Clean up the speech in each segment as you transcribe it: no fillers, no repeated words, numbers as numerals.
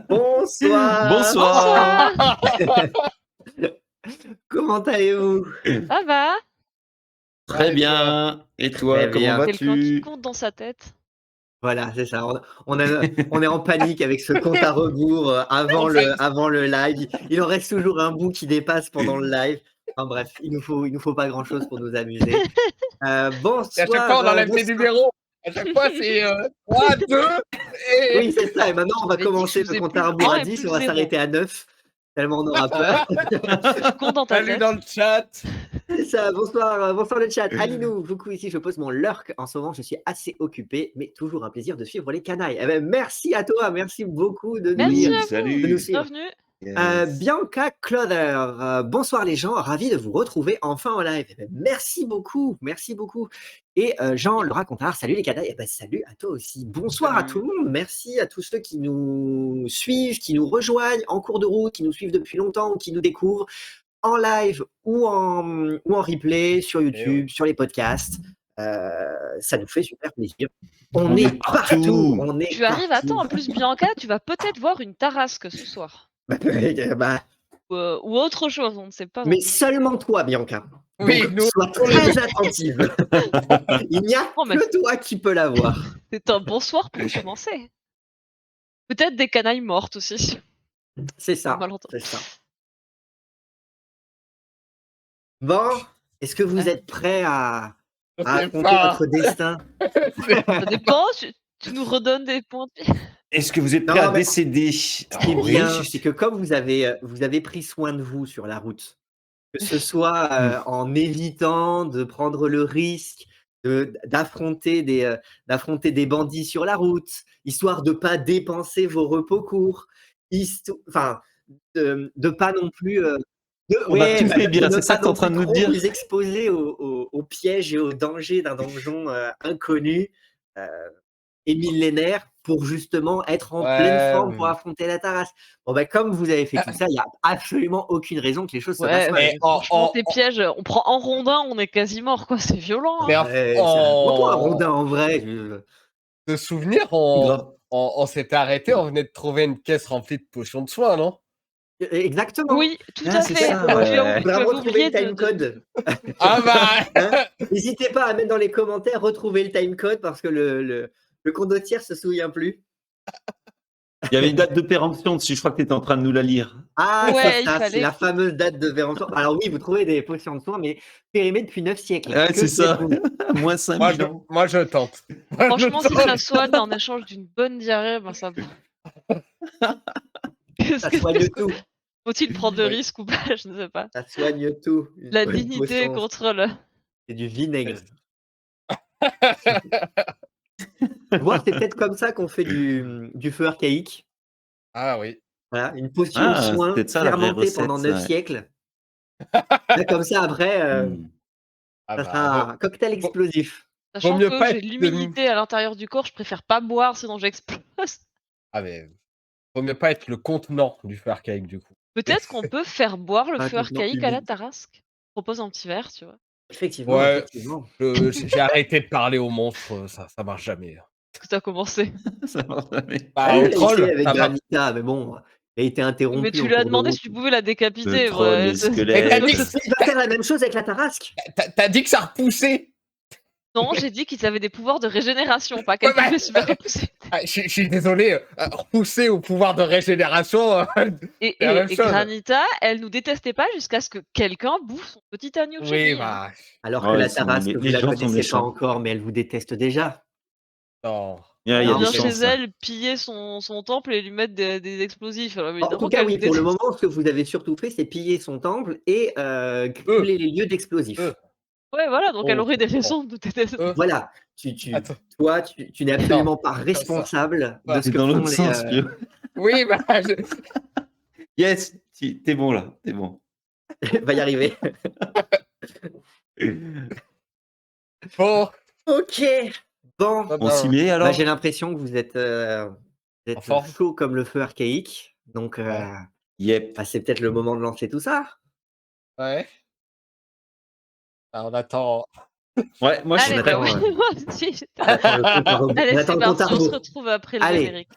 Bonsoir. Bonsoir. Comment allez-vous? Ça va? Très bien. Et toi, Très comment bien. Quelqu'un qui vas-tu? compte dans sa tête. Voilà, c'est ça. On est en panique avec ce compte à rebours avant le live. Il en reste toujours un bout qui dépasse pendant le live. Enfin bref, il nous faut pas grand-chose pour nous amuser. Et à chaque fois, Bonsoir, on enlève des bonsoir. numéros. À chaque fois, c'est 3, 2 et Oui, c'est ça. Et maintenant, on va J'avais dit que commencer je le faisais compte plus à le rebours 1 à et 10. plus On le va 0. s'arrêter à 9, tellement on aura peur. Compte dans ta salut tête. dans le chat. C'est ça, bonsoir le chat. Alinou, coucou, ici je pose mon lurk. En ce moment, je suis assez occupé, mais toujours un plaisir de suivre les canailles. Eh ben, merci à toi, merci beaucoup de nous, Merci lire, à vous. de nous Salut. suivre. Bienvenue. Yes. Bianca Clother, bonsoir les gens, ravi de vous retrouver enfin en live. Eh ben, merci beaucoup, merci beaucoup. Et Jean le racontard, salut les canailles. Eh ben, salut à toi aussi. Bonsoir à tout le monde, merci à tous ceux qui nous suivent, qui nous rejoignent en cours de route, qui nous suivent depuis longtemps ou qui nous découvrent en live ou en replay sur YouTube, sur les podcasts. Ça nous fait super plaisir. On est partout. On est Tu arrives à temps. partout. En plus, Bianca, tu vas peut-être voir une tarasque ce soir. Bah, Ou autre chose, on ne sait pas. mais seulement toi, Bianca. Oui, Donc, nous, sois très attentive. Il n'y a Non, mais que toi qui peux la voir. c'est un bon soir pour commencer. Peut-être des canailles mortes aussi. C'est ça. Malentendu. C'est ça. Bon, est-ce que vous êtes prêts à affronter votre destin? Ça dépend, tu nous redonnes des points de vie. Est-ce que vous êtes prêts à décéder? Ce qui est bien, c'est que comme vous avez pris soin de vous sur la route, que ce soit en évitant de prendre le risque d'affronter des bandits sur la route, histoire de pas dépenser vos repos courts, enfin de pas non plus On a tout fait bien, c'est ça que tu es en train de nous dire? vous exposer aux pièges et aux dangers d'un donjon inconnu et millénaire pour justement être en pleine forme pour affronter la Tarasque. Bon ben comme vous avez fait tout ça, il y a absolument aucune raison que les choses se passent mal. Franchement, tes pièges, on prend en rondin, on est quasi mort, quoi. C'est violent. Mais c'est un rondin en vrai. De souvenir, on s'était arrêté, on venait de trouver une caisse remplie de potions de soins, non? Exactement. Oui, tout à fait. Tu avais oublié le timecode. Ah bah N'hésitez pas à mettre dans les commentaires, retrouver le timecode parce que le condottiere se souvient plus. Il y avait une date de péremption dessus, je crois que tu étais en train de nous la lire. Ah, c'est ça, c'est la fameuse date de péremption. Alors oui, vous trouvez des potions de soins, mais périmées depuis 9 siècles. Ouais, c'est ça. Moins 5000 ans. Moi, je tente. Franchement, si ça soigne en échange d'une bonne diarrhée, ben ça va. Ça soigne tout. Faut-il prendre de risques ou pas? Je ne sais pas. Ça soigne tout. La dignité contre le... C'est du vinaigre. Moi, c'est peut-être comme ça qu'on fait du feu archaïque. Ah oui. Voilà, une potion de soin fermentée pendant 9 siècles. Là, comme ça, après, ça sera un cocktail explosif. Sachant que j'ai l'humidité à l'intérieur du corps, je préfère pas boire, sinon j'explose. Ah mais, vaut mieux pas être le contenant du feu archaïque, du coup. Peut-être qu'on peut faire boire le feu archaïque à la Tarasque. Je propose un petit verre, tu vois. Effectivement, ouais, effectivement. J'ai arrêté de parler aux monstres, ça marche jamais. Est-ce que t'as commencé? Ça marche jamais. Bah, au troll, avec Granita, mais bon, il a été interrompu. Mais tu lui as demandé si tu pouvais la décapiter. Le troll, les squelettes. Il va faire la même chose avec la Tarasque. T'as dit que ça repoussait. Non, j'ai dit qu'ils avaient des pouvoirs de régénération, pas qu'elles pouvaient se faire repousser. Je suis désolé, repousser au pouvoir de régénération. Et Granita, elle nous détestait pas jusqu'à ce que quelqu'un bouffe son petit agneau chez lui. Alors que la Tarasque, vous la connaissez pas encore, mais elle vous déteste déjà. Non. Elle vient chez elle piller son temple et lui mettre des explosifs. Alors, en tout cas, oui, pour le moment, ce que vous avez surtout fait, c'est piller son temple et brûler les lieux d'explosifs. Ouais, voilà, donc elle aurait des raisons de détester. Voilà, toi, tu n'es absolument pas responsable de ce que dans font l'autre sens, Oui, bah... Yes, t'es bon là, t'es bon. Va y arriver. Bon. Ok. Bon. On s'y met alors. J'ai l'impression que vous êtes chaud comme le feu archaïque. Donc, c'est peut-être le moment de lancer tout ça. Ouais. On attend. Ouais, moi je suis prêt. Allez, c'est parti, on se retrouve après le générique.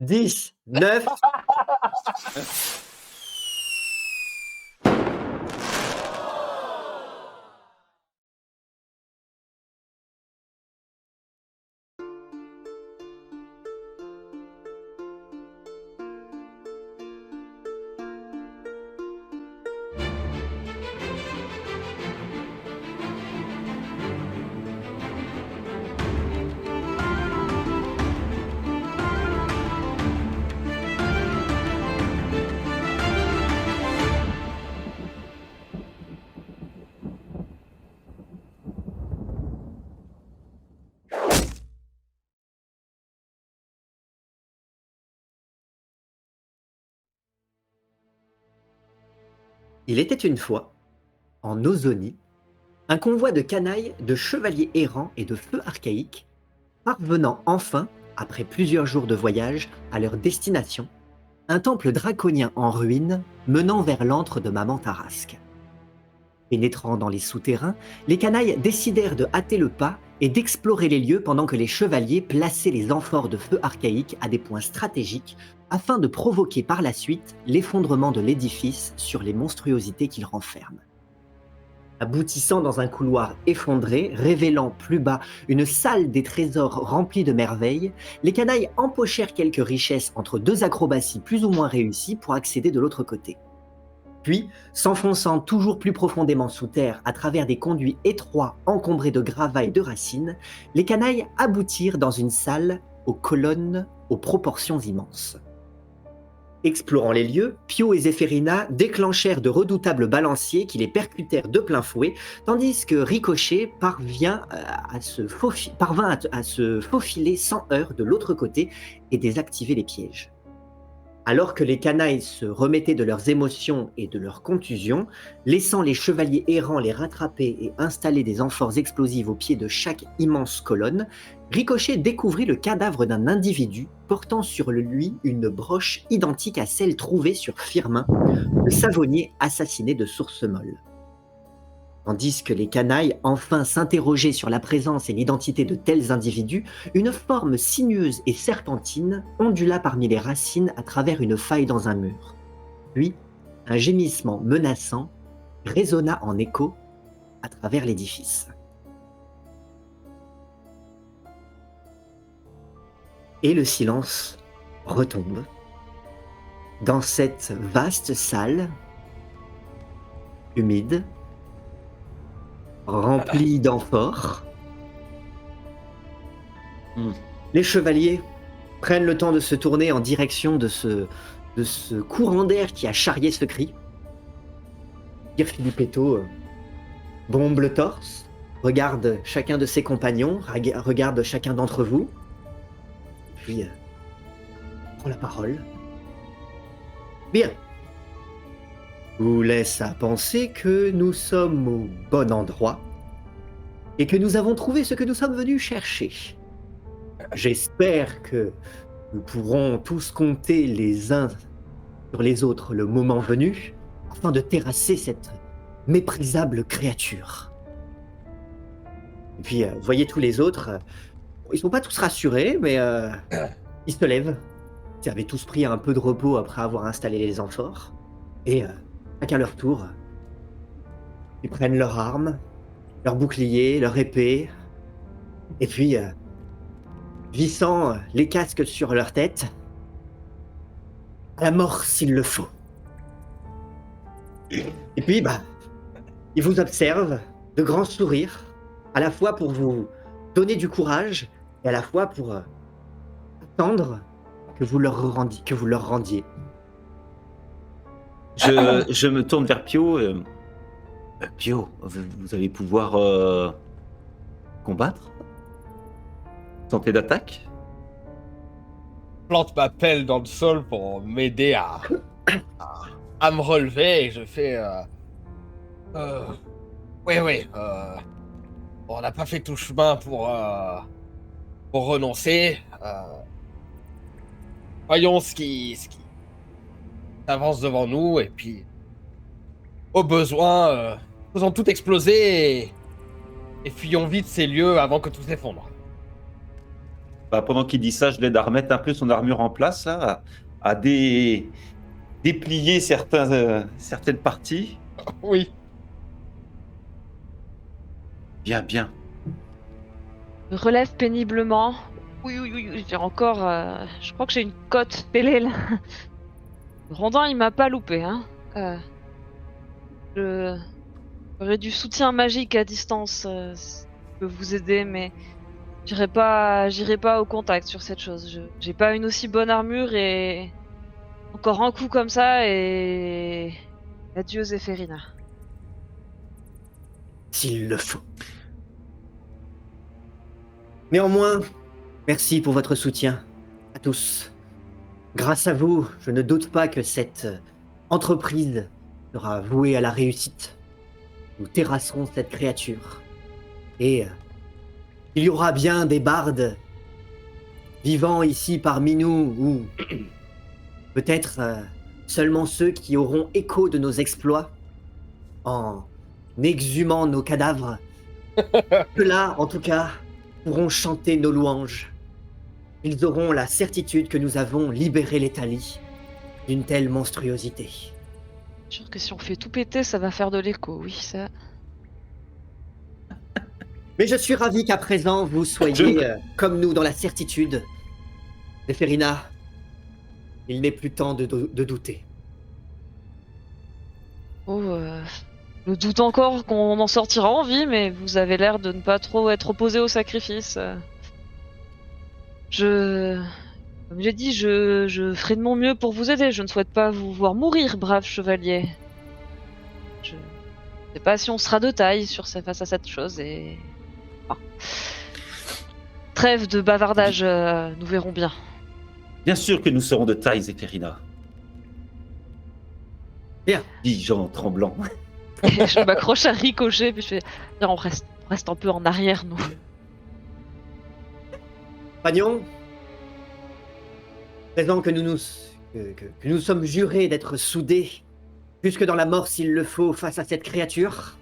10, 9. Il était une fois, en Ozonie, un convoi de canailles, de chevaliers errants et de feux archaïques, parvenant enfin, après plusieurs jours de voyage, à leur destination, un temple draconien en ruine menant vers l'antre de Maman Tarasque. Pénétrant dans les souterrains, les canailles décidèrent de hâter le pas et d'explorer les lieux pendant que les chevaliers plaçaient les amphores de feu archaïques à des points stratégiques afin de provoquer par la suite l'effondrement de l'édifice sur les monstruosités qu'il renferme. Aboutissant dans un couloir effondré, révélant plus bas une salle des trésors remplie de merveilles, les canailles empochèrent quelques richesses entre deux acrobaties plus ou moins réussies pour accéder de l'autre côté. Puis, s'enfonçant toujours plus profondément sous terre à travers des conduits étroits encombrés de gravats et de racines, les canailles aboutirent dans une salle aux colonnes aux proportions immenses. Explorant les lieux, Pio et Zéphérina déclenchèrent de redoutables balanciers qui les percutèrent de plein fouet, tandis que Ricochet parvint à se faufiler sans heurts de l'autre côté et désactiver les pièges. Alors que les canailles se remettaient de leurs émotions et de leurs contusions, laissant les chevaliers errants les rattraper et installer des amphores explosives au pied de chaque immense colonne, Ricochet découvrit le cadavre d'un individu portant sur lui une broche identique à celle trouvée sur Firmin, le savonnier assassiné de Sourcemolle. Tandis que les canailles enfin s'interrogeaient sur la présence et l'identité de tels individus, une forme sinueuse et serpentine ondula parmi les racines à travers une faille dans un mur. Puis, un gémissement menaçant résonna en écho à travers l'édifice. Et le silence retombe. Dans cette vaste salle, humide, remplie d'amphores, les chevaliers prennent le temps de se tourner en direction de ce courant d'air qui a charrié ce cri. Sir Filippetto bombe le torse, regarde chacun de ses compagnons, regarde chacun d'entre vous, puis prend la parole. Bien. Vous laisse à penser que nous sommes au bon endroit et que nous avons trouvé ce que nous sommes venus chercher. J'espère que nous pourrons tous compter les uns sur les autres le moment venu afin de terrasser cette méprisable créature. Et puis, voyez tous les autres, ils sont pas tous rassurés, mais ils se lèvent. Ils avaient tous pris un peu de repos après avoir installé les amphores. Et chacun leur tour, ils prennent leurs armes, leurs boucliers, leur épée, et puis, vissant les casques sur leur tête, à la mort s'il le faut. Et puis, ils vous observent, de grands sourires, à la fois pour vous donner du courage, et à la fois pour attendre que vous leur rendiez. Je me tourne vers Pio. Pio, vous allez pouvoir combattre? Tenter d'attaque? Plante ma pelle dans le sol pour m'aider à me relever et je fais... Oui. On n'a pas fait tout chemin pour renoncer. Voyons ce qui avance devant nous et puis au besoin, faisons tout exploser et fuyons vite ces lieux avant que tout s'effondre. pendant qu'il dit ça, je l'aide à remettre un peu son armure en place, là, à déplier certaines parties. Oui. Bien, bien. Je relève péniblement. Oui, j'ai encore... je crois que j'ai une cote pelée, là. Le rondin, il m'a pas loupé, hein. J'aurais du soutien magique à distance, si ça peut vous aider, mais j'irai pas au contact sur cette chose. J'ai pas une aussi bonne armure et... Encore un coup comme ça et... Adieu Zéphérina. S'il le faut. Néanmoins, merci pour votre soutien à tous. Grâce à vous, je ne doute pas que cette entreprise sera vouée à la réussite. Nous terrasserons cette créature. Et il y aura bien des bardes vivant ici parmi nous, ou peut-être seulement ceux qui auront écho de nos exploits en exhumant nos cadavres. Ceux-là, en tout cas, pourront chanter nos louanges. Ils auront la certitude que nous avons libéré l'Italie d'une telle monstruosité. Je suis sûr que si on fait tout péter, ça va faire de l'écho, oui, ça... Mais je suis ravi qu'à présent, vous soyez comme nous dans la certitude. Zéphérina, il n'est plus temps de douter. Oh, je doute encore qu'on en sortira en vie, mais vous avez l'air de ne pas trop être opposé au sacrifice. Comme j'ai dit, je ferai de mon mieux pour vous aider. Je ne souhaite pas vous voir mourir, brave chevalier. Je sais pas si on sera de taille face à cette chose et... Enfin, trêve de bavardage, nous verrons bien. Bien sûr que nous serons de taille, Zéphérina. Bien. Dit Jean tremblant. Et je m'accroche à Ricochet, puis je fais... Bien, on reste un peu en arrière, nous. Pagnon, présent que nous sommes jurés d'être soudés, jusque dans la mort s'il le faut, face à cette créature,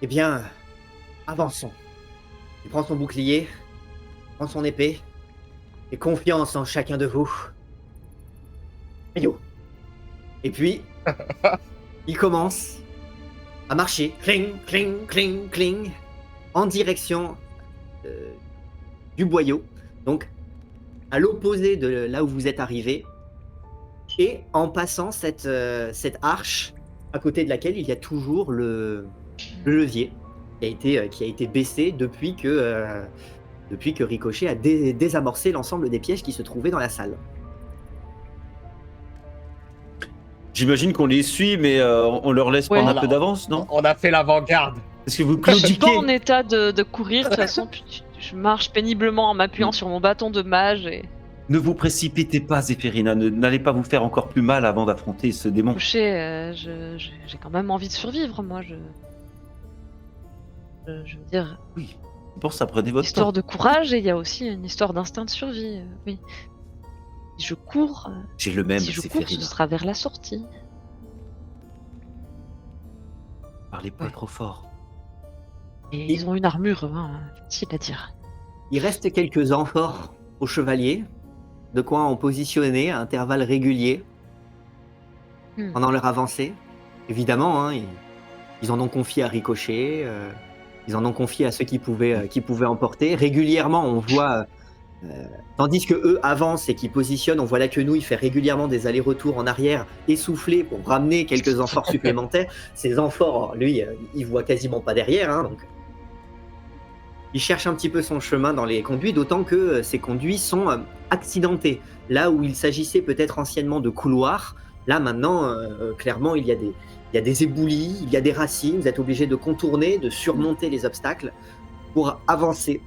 eh bien, avançons. Il prend son bouclier, prend son épée, et confiance en chacun de vous. Yo. Et puis, il commence à marcher, cling, cling, cling, cling, en direction du boyau, donc à l'opposé de là où vous êtes arrivé, et en passant cette arche à côté de laquelle il y a toujours le levier qui a été baissé depuis que Ricochet a désamorcé l'ensemble des pièges qui se trouvaient dans la salle. J'imagine qu'on les suit, mais on leur laisse prendre un peu d'avance, non? On a fait l'avant-garde. Est-ce que vous Je suis pas claudiquez? en état de courir, de toute façon, puis je marche péniblement en m'appuyant sur mon bâton de mage et... Ne vous précipitez pas, Zéphérina. N'allez pas vous faire encore plus mal avant d'affronter ce démon. Coucher, j'ai quand même envie de survivre, moi, je veux dire, Oui, c'est pour ça, prenez votre histoire temps. de courage et il y a aussi une histoire d'instinct de survie, oui. Si je cours, J'ai le même, si je cours, ce Zéphérina. sera vers la sortie. Parlez pas trop fort. Et ils ont une armure, hein, facile à dire. Il reste quelques amphores aux chevaliers, de quoi en positionner à intervalles réguliers pendant leur avancée. Évidemment, hein, ils en ont confié à Ricochet, ils en ont confié à ceux qui pouvaient emporter. Régulièrement, on voit, tandis que eux avancent et qui positionnent, on voit la quenouille faire régulièrement des allers-retours en arrière, essoufflés pour ramener quelques amphores supplémentaires. Ces amphores, lui, il voit quasiment pas derrière, hein, donc il cherche un petit peu son chemin dans les conduits, d'autant que ces conduits sont accidentés. Là où il s'agissait peut-être anciennement de couloirs, là maintenant, clairement, il y a des éboulis, il y a des racines, vous êtes obligé de contourner, de surmonter les obstacles pour avancer.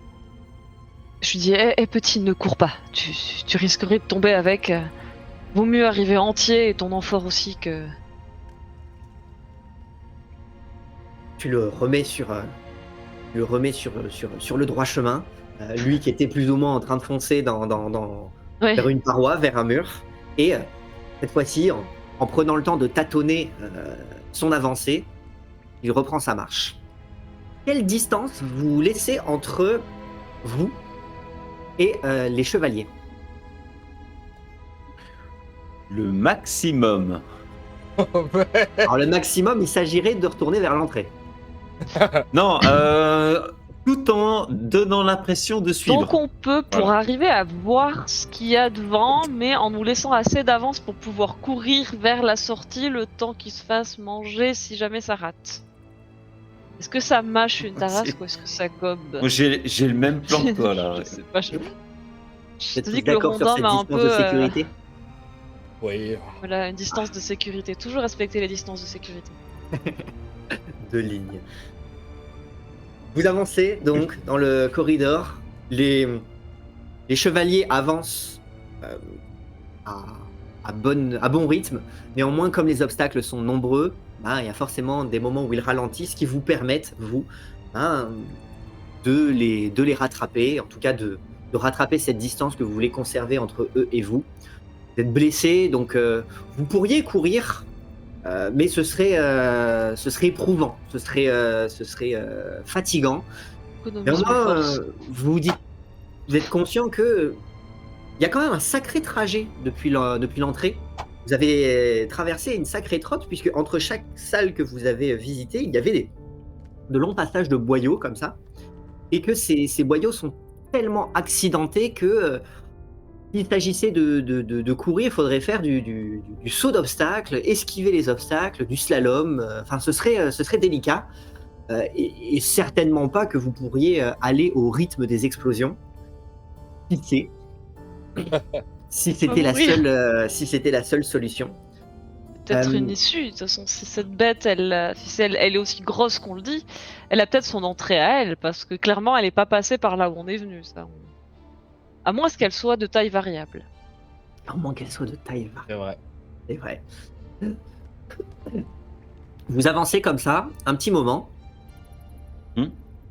Je lui dis, petit, ne cours pas, tu risquerais de tomber avec. Vaut mieux arriver entier et ton amphore aussi que... Tu le remets sur le droit chemin, lui qui était plus ou moins en train de foncer vers une paroi, vers un mur, et cette fois-ci, en prenant le temps de tâtonner son avancée, il reprend sa marche. Quelle distance vous laissez entre vous et les chevaliers. Le maximum. Alors le maximum, il s'agirait de retourner vers l'entrée. Non, tout en donnant l'impression de suivre. Donc on peut, pour Voilà. arriver à voir ce qu'il y a devant, mais en nous laissant assez d'avance pour pouvoir courir vers la sortie le temps qu'il se fasse manger si jamais ça rate. Est-ce que ça mâche une Tarasque ou est-ce que ça gobe? Moi, j'ai le même plan que toi, là. Je sais pas, je Vous êtes te tous dis que le d'accord sur rondin cette m'a un distance peu... de sécurité? Oui. Voilà, une distance de sécurité. Toujours respecter les distances de sécurité. De ligne. Vous avancez donc dans le corridor. Les chevaliers avancent à bon rythme. Néanmoins, comme les obstacles sont nombreux, il y a forcément des moments où ils ralentissent qui vous permettent, vous, de les rattraper, en tout cas de rattraper cette distance que vous voulez conserver entre eux et vous. Vous êtes blessé, donc vous pourriez courir, mais ce serait éprouvant, ce serait fatigant. Économise de Néanmoins, force. vous êtes conscient que il y a quand même un sacré trajet depuis l'entrée. Vous avez traversé une sacrée trotte, puisque entre chaque salle que vous avez visitée, il y avait de longs passages de boyaux comme ça, et que ces boyaux sont tellement accidentés que s'il s'agissait de courir, il faudrait faire du saut d'obstacles, esquiver les obstacles, du slalom. Enfin, ce serait délicat. Et certainement pas que vous pourriez aller au rythme des explosions. Pitié. Si c'était la seule solution. Peut-être une issue. De toute façon, si cette bête, elle est aussi grosse qu'on le dit, elle a peut-être son entrée à elle, parce que clairement, elle n'est pas passée par là où on est venu. Ça. À moins qu'elle soit de taille variable. À moins qu'elle soit de taille variable. C'est C'est vrai. vrai. Vous avancez comme ça, un petit moment.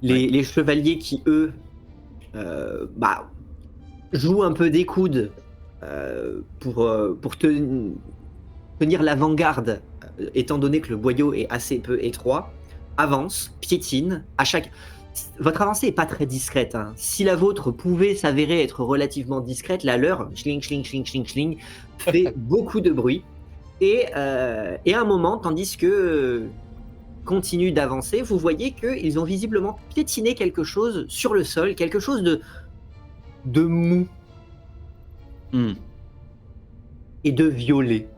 Les chevaliers qui, eux, jouent un peu des coudes pour tenir l'avant-garde, étant donné que le boyau est assez peu étroit, avancent, piétinent. Votre avancée n'est pas très discrète. Hein. Si la vôtre pouvait s'avérer être relativement discrète, la leur, schling, schling, schling, schling, schling, fait beaucoup de bruit. Et à un moment, tandis que continue d'avancer, vous voyez qu'ils ont visiblement piétiné quelque chose sur le sol, quelque chose de mou et de violet.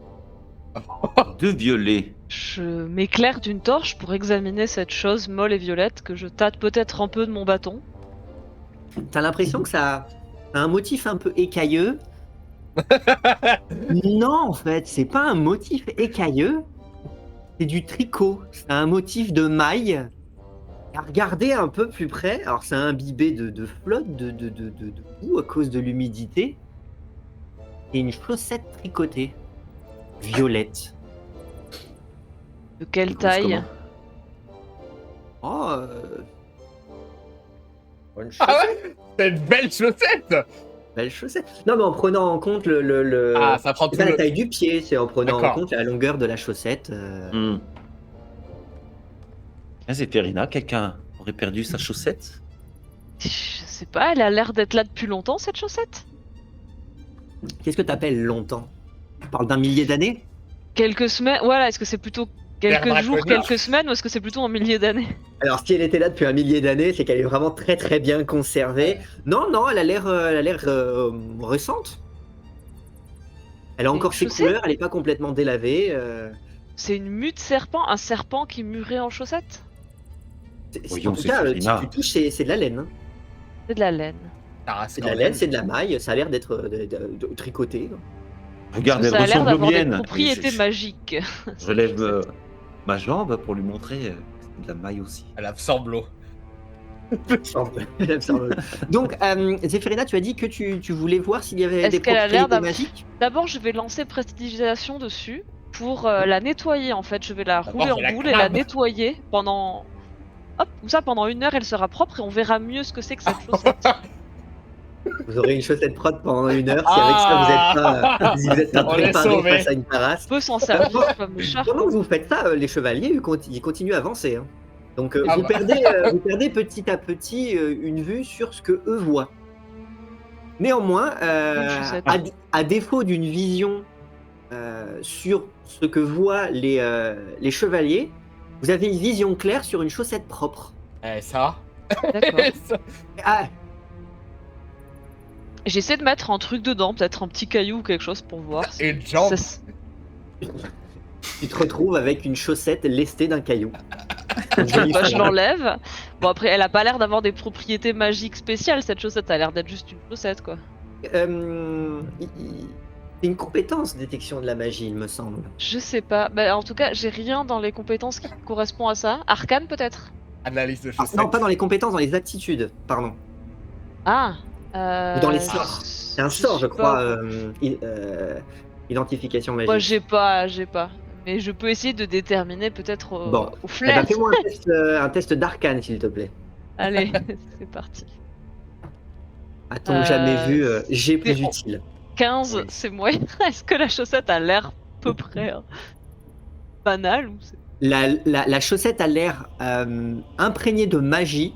De violet. Je m'éclaire d'une torche pour examiner cette chose molle et violette que je tâte peut-être un peu de mon bâton. T'as l'impression que ça a un motif un peu écailleux. Non, en fait, c'est pas un motif écailleux. C'est du tricot. C'est un motif de maille. À regarder un peu plus près, alors c'est imbibé de flotte, de boue à cause de l'humidité. Et une chaussette tricotée. Violette. De quelle Elle grosse taille? Oh, bonne Ah chaussette. ouais, c'est une belle chaussette. Belle chaussette. Non, mais en prenant en compte le... Ah, ça prend c'est tout pas la le... taille du pied, c'est en prenant en D'accord. compte la longueur de la chaussette. Ah, c'est Ferina, quelqu'un aurait perdu sa chaussette? Je sais pas, elle a l'air d'être là depuis longtemps cette chaussette. Qu'est-ce que t'appelles longtemps? Tu parles d'un millier d'années? Quelques semaines, voilà, est-ce que c'est plutôt quelques L'air jours, draconien. quelques semaines ou est-ce que c'est plutôt un millier d'années? Alors, si elle était là depuis un millier d'années, c'est qu'elle est vraiment très très bien conservée. Non, elle a l'air récente. Elle a C'est encore une ses chaussette couleurs, elle est pas complètement délavée. C'est une mue de serpent, un serpent qui murait en chaussettes? Voyons, En tout c'est cas, si Ferina. tu touches, c'est de la laine. Hein. C'est de la laine. C'est de la laine, c'est de la maille, ça a l'air d'être de tricoté. Regarde, Parce que elle ça a l'air ressemble aux d'avoir des miennes. propriétés Je magiques. relève ma jambe pour lui montrer que c'est de la maille aussi. Elle a semblot. Donc, Zéphirina, tu as dit que tu voulais voir s'il y avait Est-ce des qu'elle a l'air propriétés d'avoir- magiques. D'abord, je vais lancer prestidigitation dessus pour la nettoyer en fait. Je vais la D'abord, rouler en je la boule et la crame. nettoyer pendant. Hop, comme ça pendant 1 heure elle sera propre et on verra mieux ce que c'est que cette chaussette. Vous aurez une chaussette propre pendant 1 heure. Si avec ça, si vous êtes pas On est préparé sauvés. face à une parasse. On peut s'en servir comme char. Pendant que vous faites ça, les chevaliers ils continuent à avancer. Hein. Donc Ah vous bah. perdez petit à petit une vue sur ce que eux voient. Néanmoins, chaussette. à défaut d'une vision sur ce que voient les chevaliers, vous avez une vision claire sur une chaussette propre. Ça. D'accord. Ça. Ah, J'essaie de mettre un truc dedans, peut-être un petit caillou ou quelque chose pour voir. Si Une jambe. tu te retrouves avec une chaussette lestée d'un caillou. Une jolie Bah, je femme. l'enlève. Bon, après, elle a pas l'air d'avoir des propriétés magiques spéciales, cette chaussette. Elle a l'air d'être juste une chaussette, quoi. C'est une compétence détection de la magie, il me semble. Je sais pas. Bah, en tout cas, j'ai rien dans les compétences qui correspondent à ça. Arcane, peut-être? Analyse de Ah, chaussettes. non, pas dans les compétences, dans les aptitudes, pardon. Ah Ou dans les sorts. C'est un sort, je sais crois. pas. Identification magique. Moi, j'ai pas. Mais je peux essayer de déterminer peut-être Bon. au Eh ben, flair. fais-moi un test d'arcane, s'il te plaît. Allez, c'est parti. A-t-on jamais vu G plus c'est- utile 15, Oui. c'est moyen. Est-ce que la chaussette a l'air à peu près banale ou c'est... la chaussette a l'air imprégnée de magie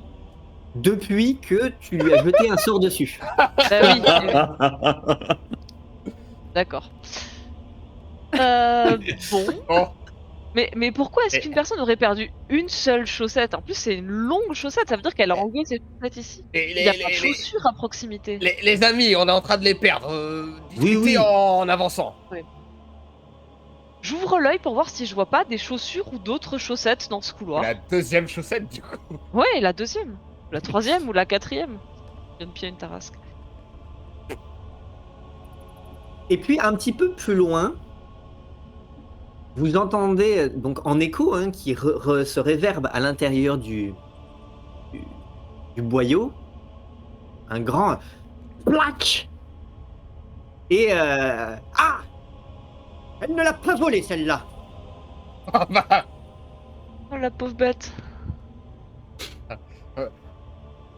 depuis que tu lui as jeté un sort dessus. Bah oui, d'accord. Bon. Oh, Mais pourquoi est-ce Et- qu'une personne aurait perdu une seule chaussette? En plus, c'est une longue chaussette, ça veut dire qu'elle a enlevé ses chaussettes ici. et Il n'y a pas de chaussures à proximité. les amis, on est en train de les perdre. Discutez oui. en avançant. J'ouvre l'œil pour voir si je vois pas des chaussures ou d'autres chaussettes dans ce couloir. La deuxième chaussette, du coup. Ouais, la deuxième. La troisième ou la quatrième. Une pied, une tarasque. Et puis un petit peu plus loin, vous entendez donc en écho qui se réverbe à l'intérieur du boyau un grand plaque. Et ah, elle ne l'a pas volé celle-là. Ah bah, Oh la pauvre bête.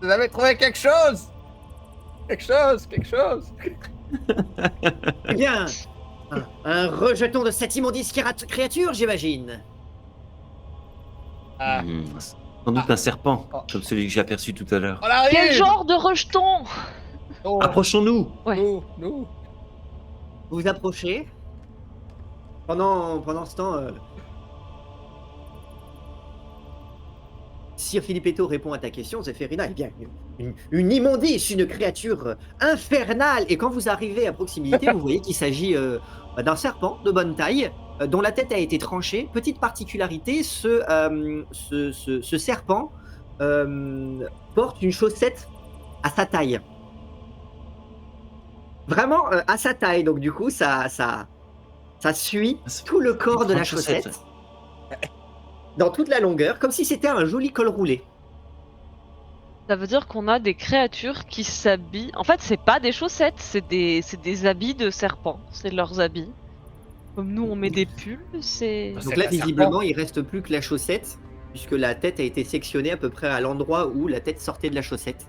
vous avez trouvé quelque chose. Quelque chose. Eh bien, un rejeton de cette immondice créature, j'imagine. Ah, Sans doute un serpent, Oh. comme celui que j'ai aperçu tout à l'heure. on arrive. Quel genre de rejeton? Oh, Approchons-nous. Ouais. nous. Vous vous approchez. Pendant ce temps, Sir Filippetto répond à ta question, Zéphérina. Eh bien, une immondice, une créature infernale. Et quand vous arrivez à proximité, vous voyez qu'il s'agit d'un serpent de bonne taille, dont la tête a été tranchée. Petite particularité, ce serpent porte une chaussette à sa taille. Vraiment à sa taille. Donc du coup, ça suit tout le corps de la chaussette. Dans toute la longueur, comme si c'était un joli col roulé. Ça veut dire qu'on a des créatures qui s'habillent. En fait, c'est pas des chaussettes, c'est des habits de serpents. C'est leurs habits. Comme nous, on met des pulls, c'est. C'est Donc là, un visiblement, serpent. il reste plus que la chaussette, puisque la tête a été sectionnée à peu près à l'endroit où la tête sortait de la chaussette.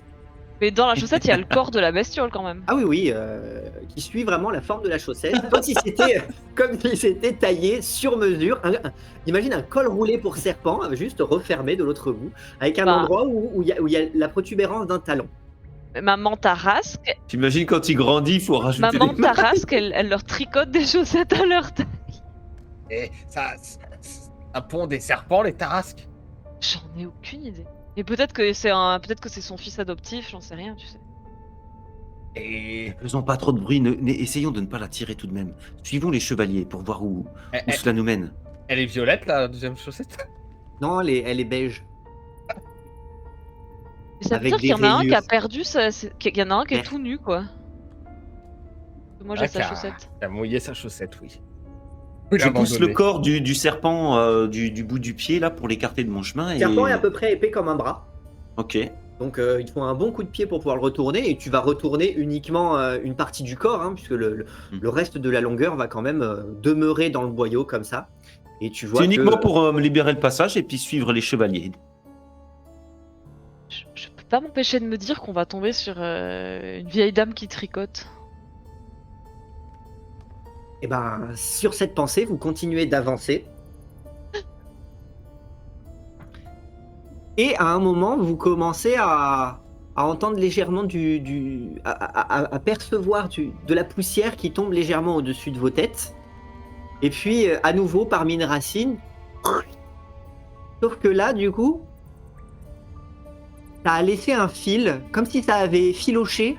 Mais dans la chaussette, il y a le corps de la bestiole quand même. Ah oui, qui suit vraiment la forme de la chaussette, comme si c'était taillé sur mesure. Imagine un col roulé pour serpent, juste refermé de l'autre bout, avec un Bah. endroit où il y a la protubérance d'un talon. Maman Tarasque, T'imagines quand il grandit, il faut rajouter Maman des... Tarasque, elle leur tricote des chaussettes à leur taille. Et ça pond des serpents, les tarasques. J'en ai aucune idée. Et peut-être que c'est son fils adoptif, j'en sais rien, tu sais. Et Faisons pas trop de bruit, essayons de ne pas la tirer tout de même. Suivons les chevaliers pour voir où elle, cela nous mène. elle est violette, la deuxième chaussette. Non, elle est beige. Et ça veut Avec dire qu'il y en a un des qui a rayures. perdu qu'il y en a un qui est Ouais. tout nu, quoi. Moi, j'ai Ah, sa chaussette. Qui a mouillé sa chaussette, oui. Oui, Je il a pousse le abandonné. corps du serpent du bout du pied là pour l'écarter de mon chemin. Le Et... serpent est à peu près épais comme un bras. Ok. Donc il faut un bon coup de pied pour pouvoir le retourner, et tu vas retourner uniquement une partie du corps, puisque le reste de la longueur va quand même demeurer dans le boyau comme ça. Et tu vois C'est uniquement que pour me libérer le passage et puis suivre les chevaliers. Je peux pas m'empêcher de me dire qu'on va tomber sur une vieille dame qui tricote. eh ben, sur cette pensée, vous continuez d'avancer. Et à un moment, vous commencez à à entendre légèrement à percevoir de la poussière qui tombe légèrement au-dessus de vos têtes. Et puis, à nouveau, parmi une racine. Sauf que là, du coup, ça a laissé un fil, comme si ça avait filoché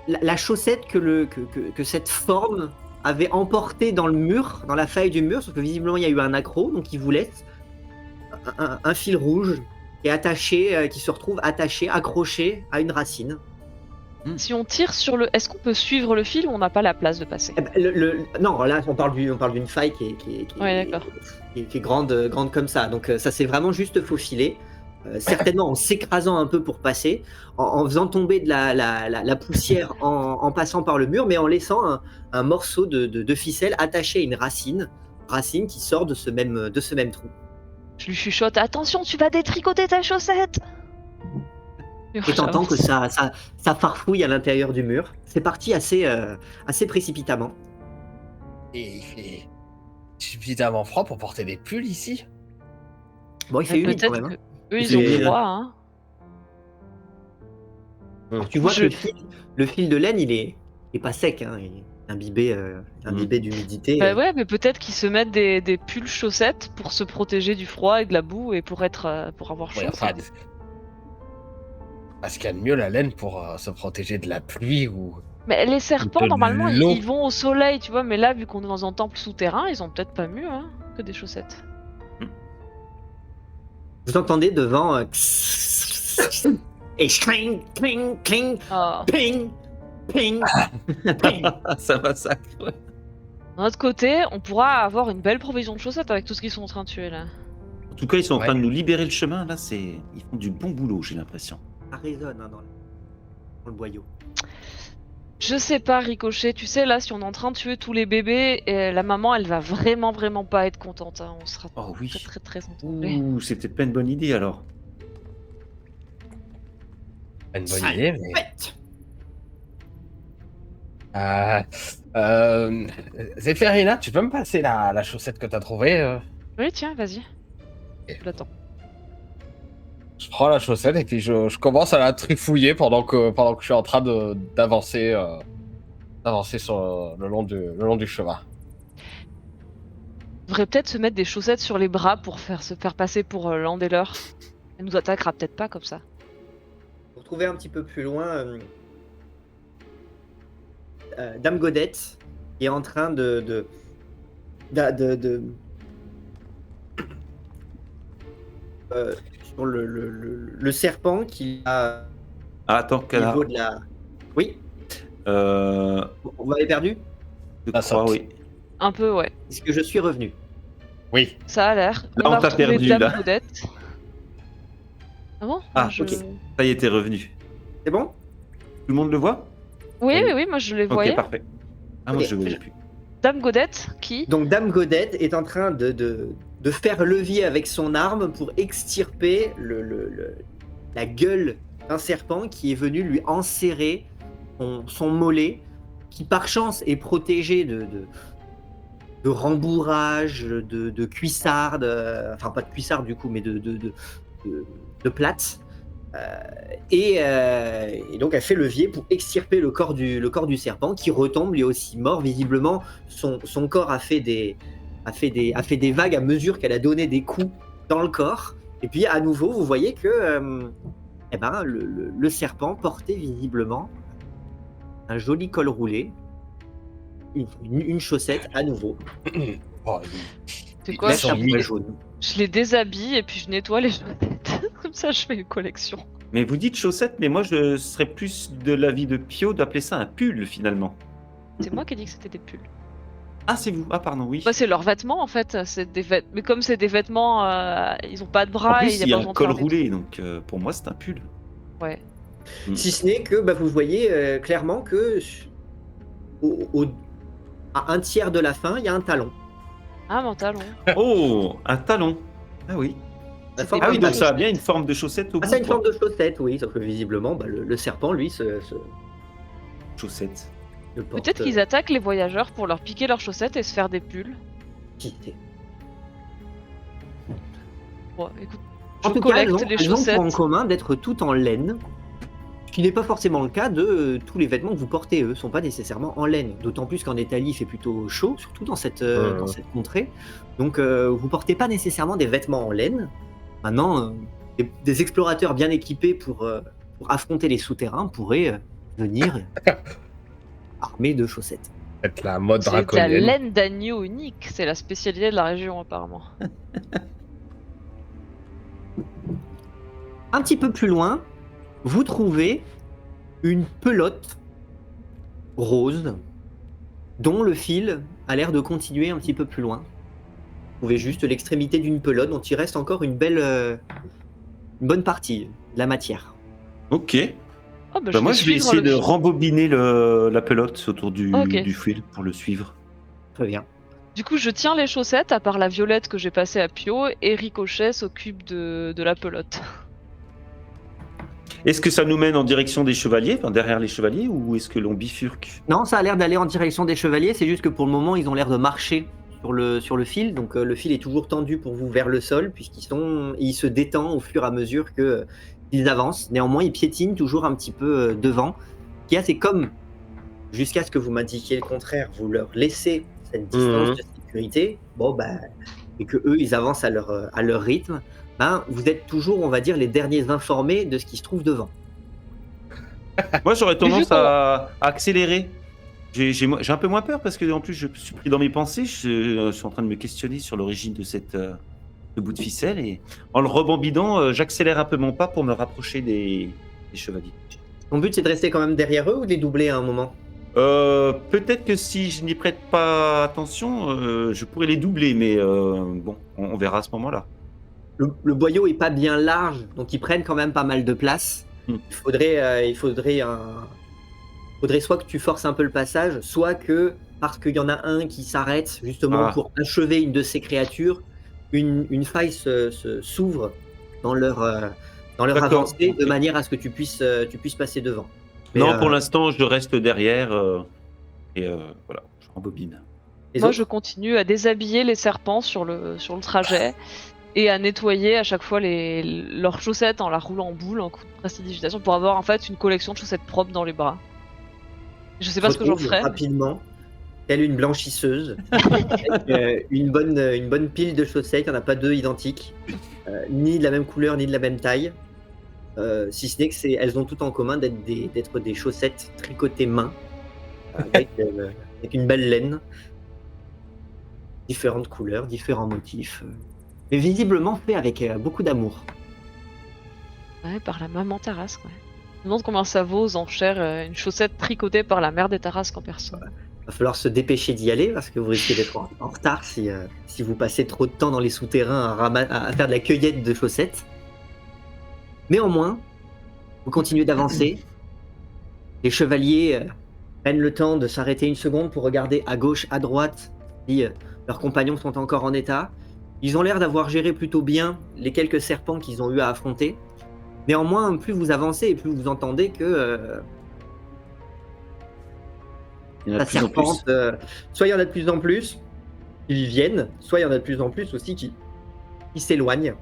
la chaussette que cette forme avait emportée dans le mur, dans la faille du mur, sauf que visiblement il y a eu un accroc, donc il vous laisse un fil rouge qui est attaché, qui se retrouve attaché, accroché à une racine. Si on tire sur le... Est-ce qu'on peut suivre le fil ou on n'a pas la place de passer? Eh ben, non, là on parle d'une faille qui Ouais, d'accord. qui est grande comme ça, donc ça c'est vraiment juste faufilé. Certainement en s'écrasant un peu pour passer, en faisant tomber de la poussière en passant par le mur, mais en laissant un morceau de ficelle attaché à une racine qui sort de ce même trou. Je lui chuchote, attention, tu vas détricoter ta chaussette. Et t'entends que ça farfouille à l'intérieur du mur. C'est parti assez précipitamment. Et il fait suffisamment froid pour porter des pulls ici. Bon, il fait humide quand même. Peut-être Hein. que eux, ils ont froid, hein. Alors, tu vois que le fil de laine, il est pas sec, hein. Il est imbibé d'humidité. Bah ouais, mais peut-être qu'ils se mettent des pulls chaussettes pour se protéger du froid et de la boue et pour avoir chaud. Ouais, enfin, parce qu'il y a de mieux la laine pour se protéger de la pluie ou... Mais les serpents, de normalement, l'eau. ils vont au soleil, tu vois, mais là, vu qu'on est dans un temple souterrain, ils ont peut-être pas mieux hein, que des chaussettes. Vous entendez devant et cling, cling, cling, Ah. ping, ping, ping. Ça massacre. D'un autre côté, on pourra avoir une belle provision de chaussettes avec tout ce qu'ils sont en train de tuer là. En tout cas, ils sont en Ouais. train de nous libérer le chemin. Là, ils font du bon boulot, j'ai l'impression. Ça résonne hein, dans le boyau. Je sais pas, Ricochet, tu sais, là, si on est en train de tuer tous les bébés, la maman, elle va vraiment pas être contente. Hein. On sera Oh oui. très embrouillés. Ouh, c'est peut-être pas une bonne idée alors. Pas une bonne Sale idée, mais... bête. Zéphérina, tu peux me passer la chaussette que t'as trouvée Oui, tiens, vas-y. Ok. Je l'attends. Je prends la chaussette et puis je commence à la trifouiller pendant que je suis en train d'avancer sur le long du chemin. On devrait peut-être se mettre des chaussettes sur les bras pour se faire passer pour Landeller. Elle nous attaquera peut-être pas comme ça. Vous retrouvez un petit peu plus loin Dame Godette qui est en train sur le serpent qui a Ah, attends, au canard. niveau de la... Oui, Euh, vous m'avez perdu? je Ah, crois, ça. oui. Un peu, ouais. Est-ce que je suis revenu? Oui. Ça a l'air. Là, On on a t'a retrouvé perdu, Dame là. Godette. Ah bon? Ah, Moi, je- ok. Ça y est, t'es revenu. C'est bon? Tout le monde le voit? Oui, moi je les voyais. Ok, parfait. Ah, moi, Ok. je ne voyais plus. Dame Godette, qui? Donc Dame Godette est en train de faire levier avec son arme pour extirper la gueule d'un serpent qui est venu lui enserrer son mollet, qui par chance est protégé de rembourrage, de cuissardes, enfin pas de cuissardes du coup, mais de plates. Et donc elle fait levier pour extirper le corps du serpent qui retombe lui aussi mort. Visiblement son corps a fait des vagues à mesure qu'elle a donné des coups dans le corps. Et puis à nouveau vous voyez que le serpent portait visiblement un joli col roulé, une chaussette à nouveau, Oh, C'est quoi? Ils sont chapeau mis- jaune. Je les déshabille et puis je nettoie les chaussettes. Comme ça, je fais une collection. Mais vous dites chaussette, mais moi, je serais plus de l'avis de Pio d'appeler ça un pull, finalement. C'est moi qui ai dit que c'était des pulls. Ah, c'est vous. Ah, pardon, oui. Bah, c'est leurs vêtements en fait. C'est des Mais comme c'est des vêtements, ils ont pas de En bras et plus, il il y y a a pas un besoin de col faire des roulé, donc pour moi, c'est un pull. trucs. Ouais. Si ce n'est que vous voyez clairement que à un tiers de la fin, il y a un talon. Ah, mon talon. Oh, un talon. Ah oui. La forme Ah oui, d'un donc talon. ça a bien une forme de chaussette au bout. Ah, ça a une quoi. forme de chaussette, oui, sauf que visiblement, le serpent, lui, Chaussette. le porte. Peut-être qu'ils attaquent les voyageurs pour leur piquer leurs chaussettes et se faire des pulls. Qui sait. Bon, écoute, En Je tout cas, elles collecte ont, les elles ont pour en chaussettes. commun d'être toutes en laine, ce qui n'est pas forcément le cas de tous les vêtements que vous portez, eux, ne sont pas nécessairement en laine. D'autant plus qu'en Italie, il fait plutôt chaud, surtout dans cette contrée. Donc, vous portez pas nécessairement des vêtements en laine. Maintenant, des explorateurs bien équipés pour affronter les souterrains pourraient venir armés de chaussettes. Peut-être la mode C'est de la draconienne. laine d'agneau unique, c'est la spécialité de la région apparemment. Un petit peu plus loin, vous trouvez une pelote rose dont le fil a l'air de continuer un petit peu plus loin. Vous trouvez juste l'extrémité d'une pelote dont il reste encore une bonne partie de la matière. Ok. Oh, bah, Bah, moi, je vais suivre essayer le de fil. rembobiner la pelote autour du Ok. fil pour le suivre. Très bien. Du coup, je tiens les chaussettes, à part la violette que j'ai passée à Pio, et Ricochet s'occupe de la pelote. Est-ce que ça nous mène en direction des chevaliers, enfin, derrière les chevaliers, ou est-ce que l'on bifurque? Non, ça a l'air d'aller en direction des chevaliers, c'est juste que pour le moment, ils ont l'air de marcher sur le fil. Donc le fil est toujours tendu pour vous vers le sol, il se détend au fur et à mesure qu'ils avancent. Néanmoins, ils piétinent toujours un petit peu devant. Ce qu'il y a, c'est comme, jusqu'à ce que vous m'indiquiez le contraire, vous leur laissez cette distance de sécurité, et que eux, ils avancent à leur rythme, vous êtes toujours, on va dire, les derniers informés de ce qui se trouve devant. Moi, j'aurais tendance juste à accélérer. J'ai un peu moins peur parce que en plus, je suis pris dans mes pensées. Je suis en train de me questionner sur l'origine de ce bout de ficelle. Et en le rebambinant, j'accélère un peu mon pas pour me rapprocher des chevaliers. Ton but, c'est de rester quand même derrière eux ou de les doubler à un moment? Peut-être que si je n'y prête pas attention, je pourrais les doubler, mais bon, on verra à ce moment-là. Le boyau est pas bien large, donc ils prennent quand même pas mal de place. Il faudrait soit que tu forces un peu le passage, soit que, parce qu'il y en a un qui s'arrête justement pour achever une de ces créatures, une faille s'ouvre dans leur avancée, de manière à ce que tu puisses passer devant. Mais, non, pour l'instant, je reste derrière et voilà, je rembobine. Moi, je continue à déshabiller les serpents sur le trajet et à nettoyer à chaque fois leurs chaussettes en la roulant en boule, en coup de prestidigitation, pour avoir en fait une collection de chaussettes propres dans les bras. Je sais pas ce que j'en ferai. Rapidement, telle une blanchisseuse, avec une bonne pile de chaussettes, il n'y en a pas deux identiques, ni de la même couleur, ni de la même taille. Si ce n'est que elles ont tout en commun d'être des chaussettes tricotées main, avec une belle laine, différentes couleurs, différents motifs, mais visiblement fait avec beaucoup d'amour. Ouais, par la maman Tarasque, ouais. Je me demande combien ça vaut aux enchères une chaussette tricotée par la mère des Tarasques en personne. Il va falloir se dépêcher d'y aller parce que vous risquez d'être en retard si vous passez trop de temps dans les souterrains à faire de la cueillette de chaussettes. Néanmoins, vous continuez d'avancer. Les chevaliers prennent le temps de s'arrêter une seconde pour regarder à gauche, à droite si leurs compagnons sont encore en état. Ils ont l'air d'avoir géré plutôt bien les quelques serpents qu'ils ont eu à affronter. Néanmoins, plus vous avancez et plus vous entendez que Il y en a la de plus en plus. serpente, soit il y en a de plus en plus qui viennent, soit il y en a de plus en plus aussi qui s'éloignent.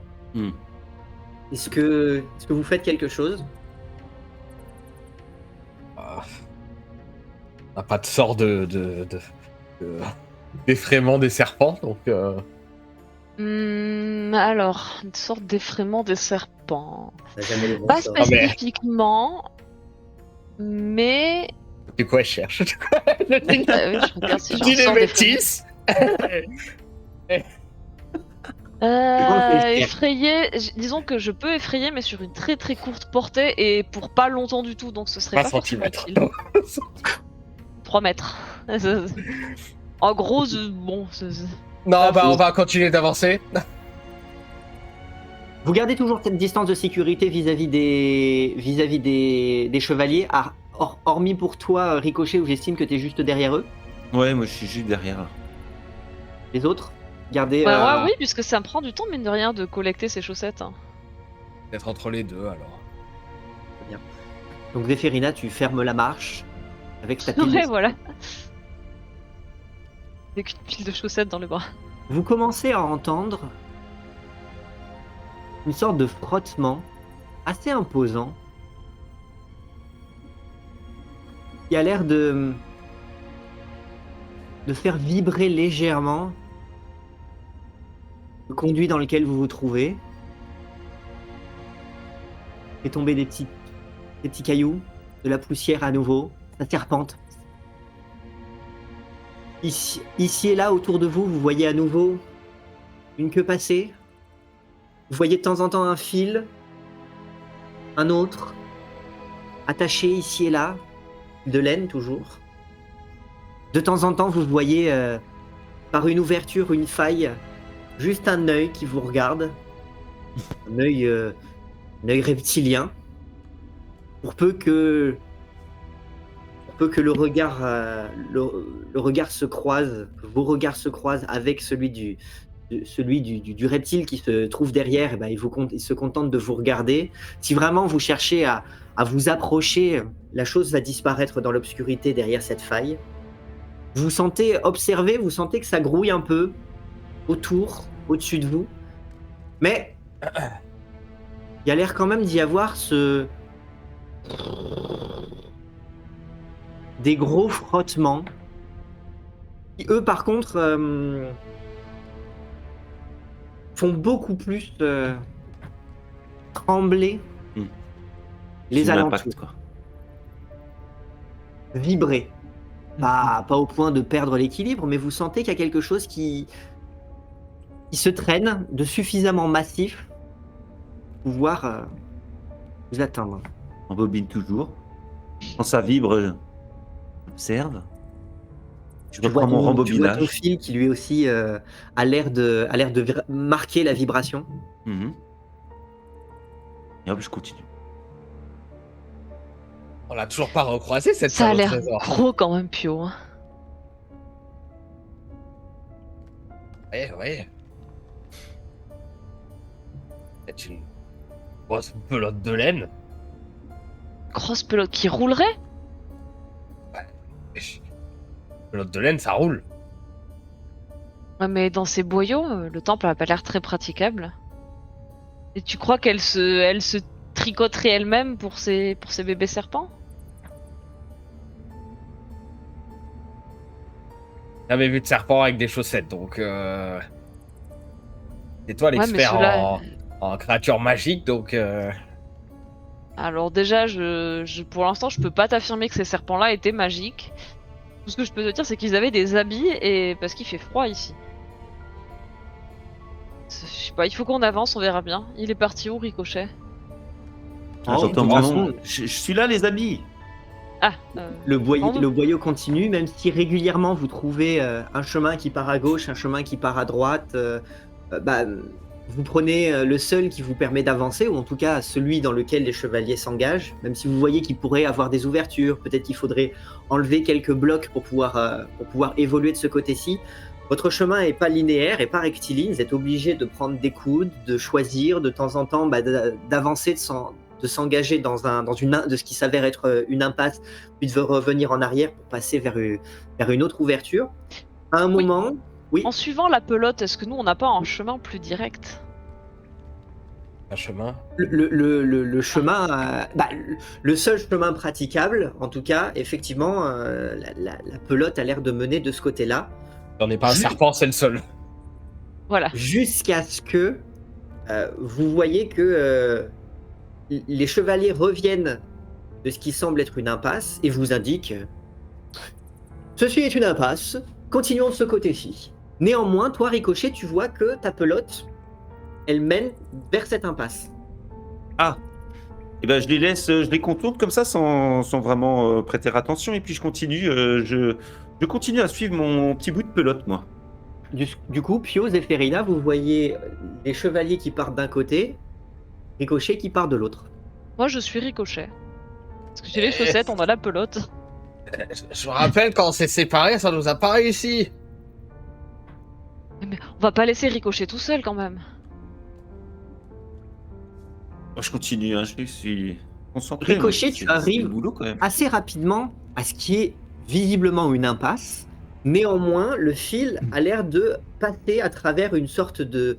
Est-ce que vous faites quelque chose? On n'a pas de sort d'effraiement des serpents, donc... Alors, une sorte d'effraiement des serpents. Ça a jamais les bons Pas sorts. spécifiquement, mais... De quoi je cherche? Oui, je regarde si Dis j'en les sors d'effraiement. bêtises. Effrayer, disons que je peux effrayer, mais sur une très très courte portée et pour pas longtemps du tout, donc ce serait 20 pas forcément centimètres. utile. 3 mètres. En gros, bon... Non, on va continuer d'avancer. Vous gardez toujours cette distance de sécurité vis-à-vis des chevaliers, hormis pour toi, Ricochet, où j'estime que tu es juste derrière eux. Ouais, moi je suis juste derrière. Les autres, gardez... Bah, ouais, oui, puisque ça me prend du temps, mine de rien, de collecter ces chaussettes. Hein. Peut-être entre les deux, alors. Bien. Donc Zéphérina, tu fermes la marche avec ta pile. Ouais, voilà. Avec une pile de chaussettes dans le bras. Vous commencez à entendre une sorte de frottement assez imposant qui a l'air de faire vibrer légèrement le conduit dans lequel vous vous trouvez. Et tomber des petits cailloux, de la poussière à nouveau, ça serpente. Ici et là, autour de vous, vous voyez à nouveau une queue passer. Vous voyez de temps en temps un fil, un autre, attaché ici et là, de laine toujours. De temps en temps, vous voyez par une ouverture, une faille, juste un œil qui vous regarde. Un œil reptilien. Pour peu que le regard se croise, vos regards se croisent avec celui du reptile qui se trouve derrière, et ben il se contente de vous regarder. Si vraiment vous cherchez à vous approcher, la chose va disparaître dans l'obscurité derrière cette faille. Vous vous sentez observé, vous sentez que ça grouille un peu autour, au-dessus de vous. Mais il y a l'air quand même d'y avoir des gros frottements qui, eux, par contre, font beaucoup plus trembler les Sous alentours, l'impact, quoi. vibrer. Pas au point de perdre l'équilibre, mais vous sentez qu'il y a quelque chose qui se traîne de suffisamment massif pour pouvoir vous atteindre. On bobine toujours. Quand ça vibre, j'observe. Je reprends mon Tu vois ton rembobinage. fil qui lui aussi a l'air de marquer la vibration. Mhm. Et hop, je continue. On l'a toujours pas recroisé cette Ça a salle au l'air trésor. gros quand même, Pio. Hein. Ouais. C'est une grosse pelote de laine. Grosse pelote qui roulerait? Pelote de laine, ça roule. Ouais, mais dans ces boyaux, le temple a pas l'air très praticable. Et tu crois qu'elle se tricoterait elle-même pour ses bébés serpents? J'avais vu de serpent avec des chaussettes, donc c'est toi mais l'expert ceux-là, en créatures magiques, donc Alors déjà, pour l'instant, je peux pas t'affirmer que ces serpents-là étaient magiques. Tout ce que je peux te dire, c'est qu'ils avaient des habits et parce qu'il fait froid ici. Je sais pas, il faut qu'on avance, on verra bien. Il est parti où, Ricochet? Ah, Oh, j'entends de mon toute nom. façon, Je suis là, les amis. Ah, le Pardon. boyau continue, même si régulièrement vous trouvez un chemin qui part à gauche, un chemin qui part à droite. Vous prenez le seul qui vous permet d'avancer, ou en tout cas celui dans lequel les chevaliers s'engagent, même si vous voyez qu'il pourrait avoir des ouvertures, peut-être qu'il faudrait enlever quelques blocs pour pouvoir évoluer de ce côté-ci. Votre chemin n'est pas linéaire et pas rectiligne, vous êtes obligé de prendre des coudes, de choisir de temps en temps d'avancer, de s'engager dans ce qui s'avère être une impasse, puis de revenir en arrière pour passer vers une autre ouverture. À un Oui. moment, oui, En suivant la pelote, est-ce que nous, on n'a pas un chemin plus direct? un chemin. le chemin, le seul chemin praticable, en tout cas, effectivement, la pelote a l'air de mener de ce côté-là, On n'est pas un Juste- serpent, c'est le seul. Voilà. jusqu'à ce que vous voyez que les chevaliers reviennent de ce qui semble être une impasse et vous indiquent ceci est une impasse, continuons de ce côté-ci. Néanmoins, toi, Ricochet, tu vois que ta pelote, elle mène vers cette impasse. Et ben, je les laisse, je les contourne comme ça sans vraiment prêter attention. Et puis je continue, je continue à suivre mon petit bout de pelote, moi. Du coup, Pio, Zéphérina, vous voyez les chevaliers qui partent d'un côté, Ricochet qui part de l'autre. Moi, je suis Ricochet. Parce que j'ai les chaussettes, on a la pelote. Je me rappelle quand on s'est séparés, ça nous a pas réussi. Mais on va pas laisser Ricochet tout seul quand même. Moi, je continue, hein, je suis concentré. Ricochet, moi, tu c'est arrives le boulot quand même. assez rapidement à ce qui est visiblement une impasse. Néanmoins, le fil a l'air de passer à travers une sorte de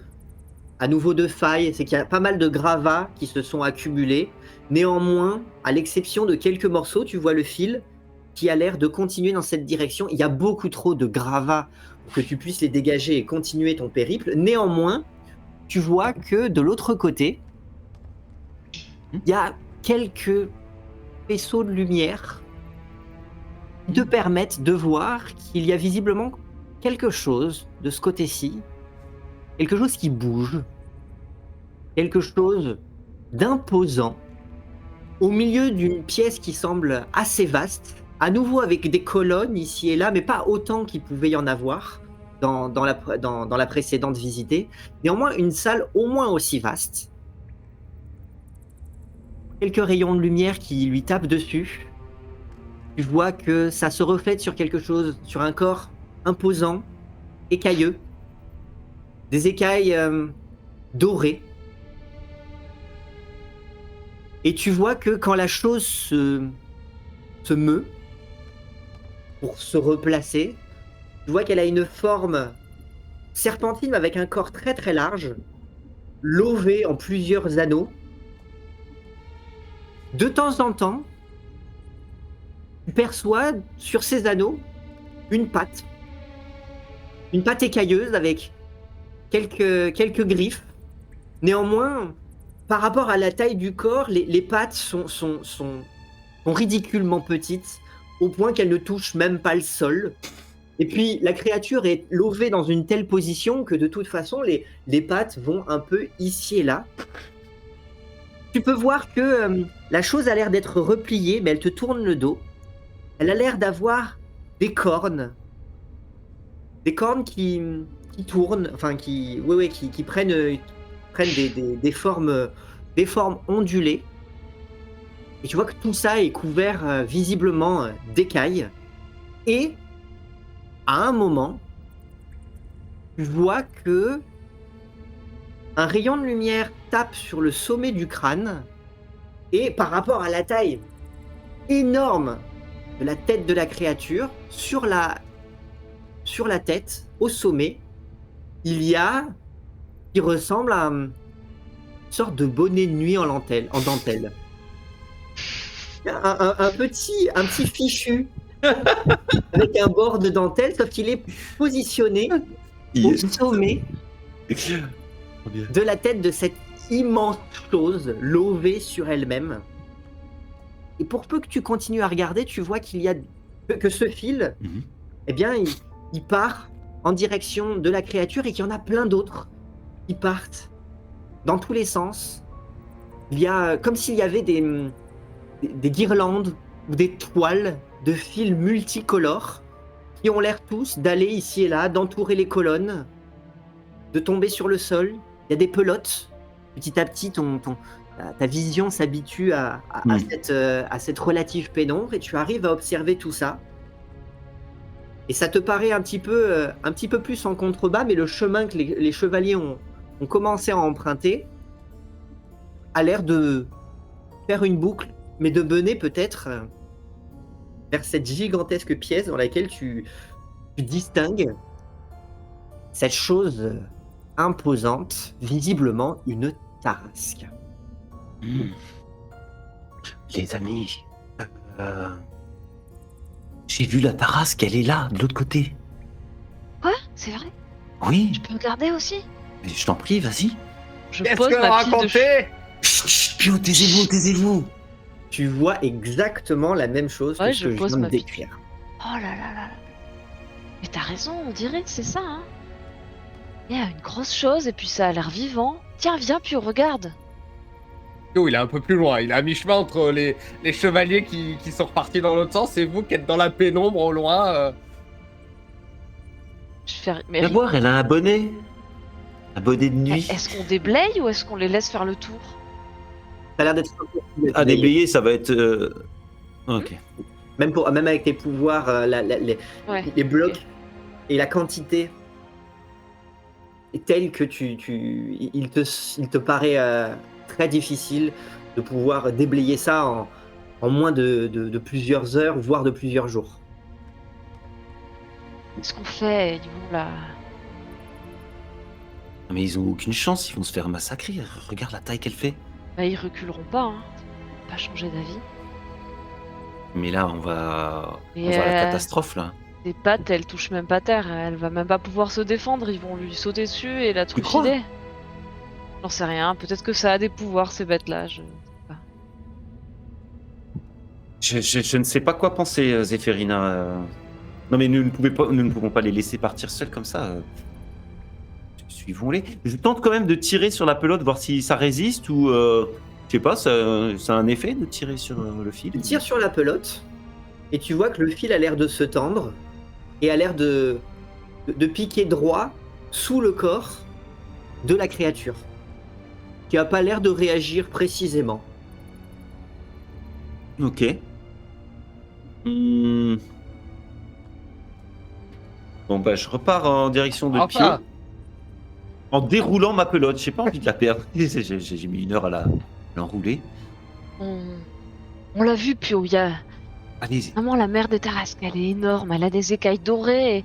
à nouveau de failles, c'est qu'il y a pas mal de gravats qui se sont accumulés. Néanmoins, à l'exception de quelques morceaux, tu vois le fil qui a l'air de continuer dans cette direction. Il y a beaucoup trop de gravats pour que tu puisses les dégager et continuer ton périple. Néanmoins, tu vois que de l'autre côté, il y a quelques faisceaux de lumière qui te permettent de voir qu'il y a visiblement quelque chose de ce côté-ci, quelque chose qui bouge, quelque chose d'imposant, au milieu d'une pièce qui semble assez vaste, à nouveau avec des colonnes ici et là, mais pas autant qu'il pouvait y en avoir dans la précédente visitée. Néanmoins, une salle au moins aussi vaste. Quelques rayons de lumière qui lui tapent dessus. Tu vois que ça se reflète sur quelque chose, sur un corps imposant, écailleux. Des écailles dorées. Et tu vois que quand la chose se meut pour se replacer, tu vois qu'elle a une forme serpentine avec un corps très très large, lové en plusieurs anneaux. De temps en temps, tu perçois sur ces anneaux une patte écailleuse avec quelques griffes. Néanmoins, par rapport à la taille du corps, les pattes sont ridiculement petites, au point qu'elles ne touchent même pas le sol. Et puis, la créature est levée dans une telle position que de toute façon, les pattes vont un peu ici et là. Tu peux voir que la chose a l'air d'être repliée, mais elle te tourne le dos. Elle a l'air d'avoir des cornes. Des cornes qui tournent, enfin qui prennent des formes ondulées. Et tu vois que tout ça est couvert visiblement d'écailles. Et à un moment, tu vois que un rayon de lumière tape sur le sommet du crâne. Et par rapport à la taille énorme de la tête de la créature, sur la tête, au sommet, il y a qui ressemble à une sorte de bonnet de nuit en dentelle. Un petit fichu avec un bord de dentelle, sauf qu'il est positionné au sommet de la tête de cette immense chose levée sur elle-même. Et pour peu que tu continues à regarder, tu vois qu'il y a que ce fil, eh bien, il part en direction de la créature et qu'il y en a plein d'autres qui partent dans tous les sens. Il y a comme s'il y avait des guirlandes ou des toiles de fils multicolores qui ont l'air tous d'aller ici et là, d'entourer les colonnes, de tomber sur le sol. Il y a des pelotes. Petit à petit, ta vision s'habitue à cette relative pénombre et tu arrives à observer tout ça. Et ça te paraît un petit peu plus en contrebas, mais le chemin que les chevaliers ont commencé à emprunter a l'air de faire une boucle, mais de mener peut-être vers cette gigantesque pièce dans laquelle tu distingues cette chose imposante, visiblement une tarasque. Les amis, j'ai vu la tarasque, elle est là, de l'autre côté. Quoi? C'est vrai? Oui, Je peux regarder aussi? mais je t'en prie, vas-y. Je Qu'est-ce pose que ma pile de raconter? Chut, chut, Pio, taisez-vous. Tu vois exactement la même chose Ouais, que ce je que je pose viens de ma pile. décrire. Oh là là là là. Mais t'as raison, on dirait que c'est ça, hein. Il y a une grosse chose et puis ça a l'air vivant. Tiens, viens, puis regarde. Yo, il est un peu plus loin. Il est à mi-chemin entre les chevaliers qui sont repartis dans l'autre sens et vous qui êtes dans la pénombre au loin. Je fais... Mais Viens voir, elle a un bonnet. Un bonnet de nuit. est-ce qu'on déblaye ou est-ce qu'on les laisse faire le tour? Ça a l'air d'être Ah, déblayer, ça va être... Ok. même avec tes pouvoirs, Ouais. les blocs ok. et la quantité est telle que il te paraît très difficile de pouvoir déblayer ça en moins de plusieurs heures, voire de plusieurs jours. Qu'est-ce qu'on fait, du coup, là? Mais ils ont aucune chance, ils vont se faire massacrer. Regarde la taille qu'elle fait. Bah, ils reculeront pas, hein. Pas changer d'avis. Mais là, on va Et voir la catastrophe, là. ses pattes, elles touchent même pas terre. Elle va même pas pouvoir se défendre. Ils vont lui sauter dessus et la Tu crois? trucider. J'en sais rien. Peut-être que ça a des pouvoirs, ces bêtes-là. Je ne sais pas quoi penser, Zéphérina. Non, mais nous ne pouvons pas les laisser partir seuls comme ça. Suivons-les. Je tente quand même de tirer sur la pelote, voir si ça résiste ou... je sais pas, ça a un effet de tirer sur le fil. Tu tires sur la pelote et tu vois que le fil a l'air de se tendre et a l'air de piquer droit sous le corps de la créature, qui a pas l'air de réagir précisément. Ok. Hmm. Bon, bah, je repars en direction de Enfin. Pio, en déroulant ma pelote. J'ai pas envie de la perdre. J'ai mis 1 heure à l'enrouler. On l'a vu, Pio. Il y a Allez-y. vraiment la mère des Tarasques. Elle est énorme. Elle a des écailles dorées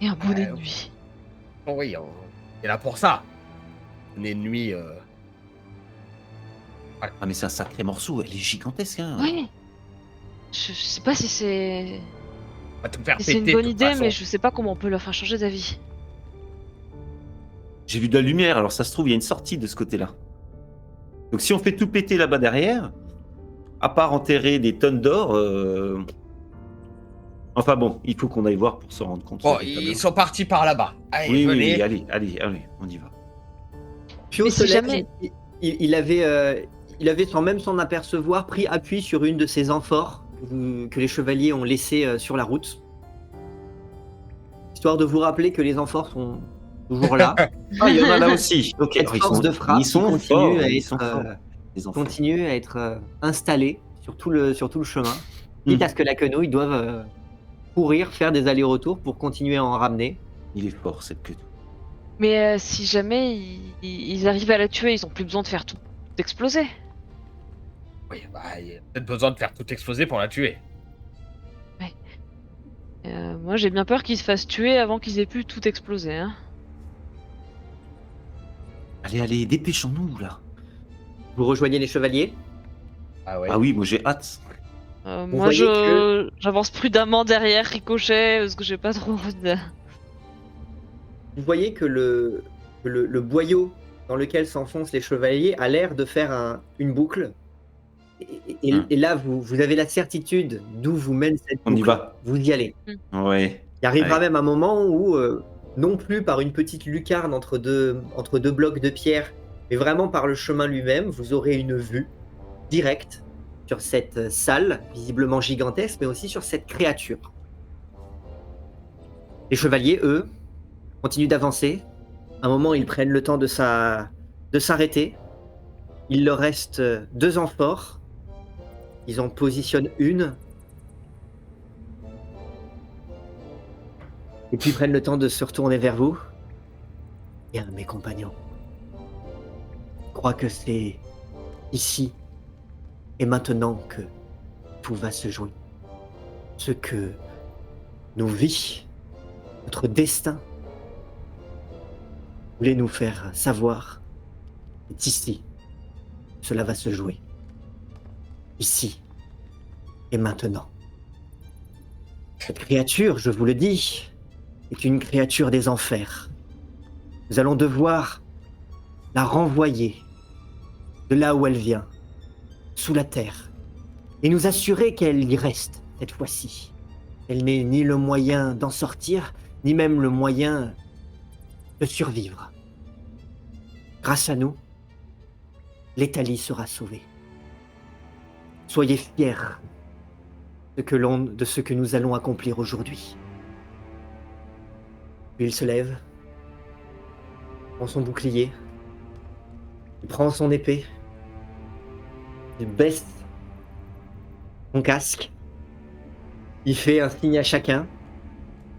et un bonnet de nuit. Oui, on est là pour ça. Un ennemi. Ah, mais c'est un sacré morceau. Elle est gigantesque, hein. Oui. Je sais pas si c'est On va tout faire c'est péter. une de bonne toute idée, façon. mais je sais pas comment on peut leur faire changer d'avis. J'ai vu de la lumière, alors ça se trouve, il y a une sortie de ce côté-là. Donc si on fait tout péter là-bas derrière, à part enterrer des tonnes d'or, enfin bon, il faut qu'on aille voir pour se rendre compte. Bon, véritablement. ils sont partis par là-bas. Allez, Oui, venez. oui, allez, on y va. Pio Mais se si lève, jamais- il avait sans même s'en apercevoir pris appui sur une de ces amphores que les chevaliers ont laissées sur la route, histoire de vous rappeler que les amphores sont toujours là. Ah, il y en a là aussi. Ok, Cette force de frappe ils sont qui continue forts, à ils être, sont forts, les enfants. continue à être installée sur tout le chemin, quitte à ce que la quenouille doive courir, faire des allers-retours pour continuer à en ramener. Il est fort, cette queue. Mais si jamais ils arrivent à la tuer, ils ont plus besoin de faire tout exploser. Oui, bah, il y a peut-être besoin de faire tout exploser pour la tuer. Moi, j'ai bien peur qu'ils se fassent tuer avant qu'ils aient pu tout exploser. Hein. Allez, dépêchons-nous, là. Vous rejoignez les chevaliers. Ah ouais. Ah oui, moi j'ai hâte. Moi, voyez que- j'avance prudemment derrière Ricochet parce que j'ai pas trop envie de... Vous voyez que le boyau dans lequel s'enfoncent les chevaliers a l'air de faire une boucle. Et là, vous avez la certitude d'où vous mène cette boucle. On y va. Vous y allez. Ouais. Il arrivera Ouais. même un moment où, non plus par une petite lucarne entre deux blocs de pierre, mais vraiment par le chemin lui-même, vous aurez une vue directe sur cette salle, visiblement gigantesque, mais aussi sur cette créature. Les chevaliers, eux, continuent d'avancer. À un moment, ils prennent le temps de s'arrêter. Il leur reste 2 amphores. Ils en positionnent une. Et puis ils prennent le temps de se retourner vers vous. Bien, mes compagnons. Je crois que c'est ici et maintenant que tout va se jouer. Ce que nos vies, notre destin, voulait nous faire savoir, c'est ici. Cela va se jouer. Ici et maintenant. Cette créature, je vous le dis, est une créature des enfers. Nous allons devoir la renvoyer de là où elle vient, sous la terre, et nous assurer qu'elle y reste cette fois-ci. Elle n'est ni le moyen d'en sortir, ni même le moyen de survivre. Grâce à nous, l'Italie sera sauvée. Soyez fiers de ce que nous allons accomplir aujourd'hui. Puis il se lève, prend son bouclier, il prend son épée, il baisse son casque, il fait un signe à chacun,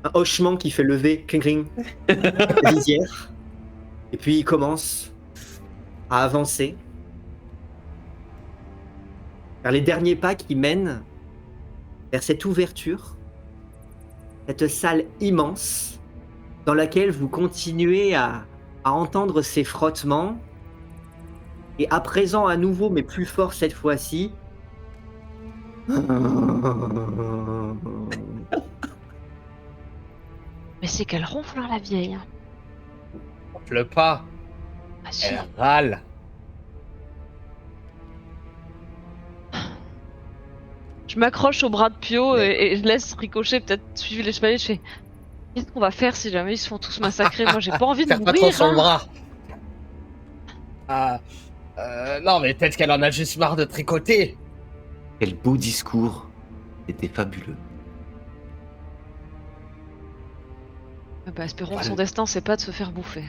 un hochement qui fait lever cling cling la visière, et puis il commence à avancer vers les derniers pas qui mènent vers cette ouverture, cette salle immense dans laquelle vous continuez à à entendre ces frottements. Et à présent, à nouveau, mais plus fort cette fois-ci. Mais c'est qu'elle ronfle, hein, la vieille. Hein. Ronfle pas, Ah, si. elle râle. Je m'accroche au bras de Pio et je laisse Ricochet peut-être suivre les chevaliers. Je fais qu'est-ce qu'on va faire si jamais ils se font tous massacrer? Moi j'ai pas envie de Tire pas trop mourir. sur le Hein. bras. Ah, non, mais peut-être qu'elle en a juste marre de tricoter. Quel beau discours. C'était fabuleux. Ah bah, espérons que son Voilà. destin c'est pas de se faire bouffer.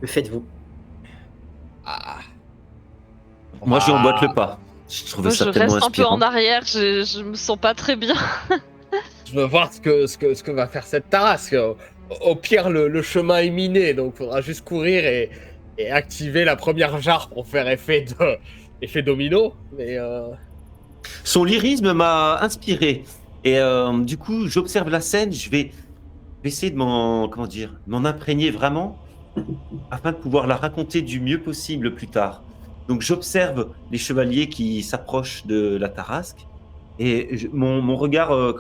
Que faites-vous? Ah. Moi, Ah. j'emboîte le pas. Je trouvais Moi ça je tellement reste un peu inspirant. en arrière, je me sens pas très bien. Je veux voir ce que va faire cette Tarasque. Au pire, le chemin est miné, donc faudra juste courir et activer la première jarre pour faire effet domino. Mais Son lyrisme m'a inspiré. Et du coup, j'observe la scène. Je vais essayer de m'en imprégner vraiment afin de pouvoir la raconter du mieux possible plus tard. Donc, j'observe les chevaliers qui s'approchent de la Tarasque et mon regard, je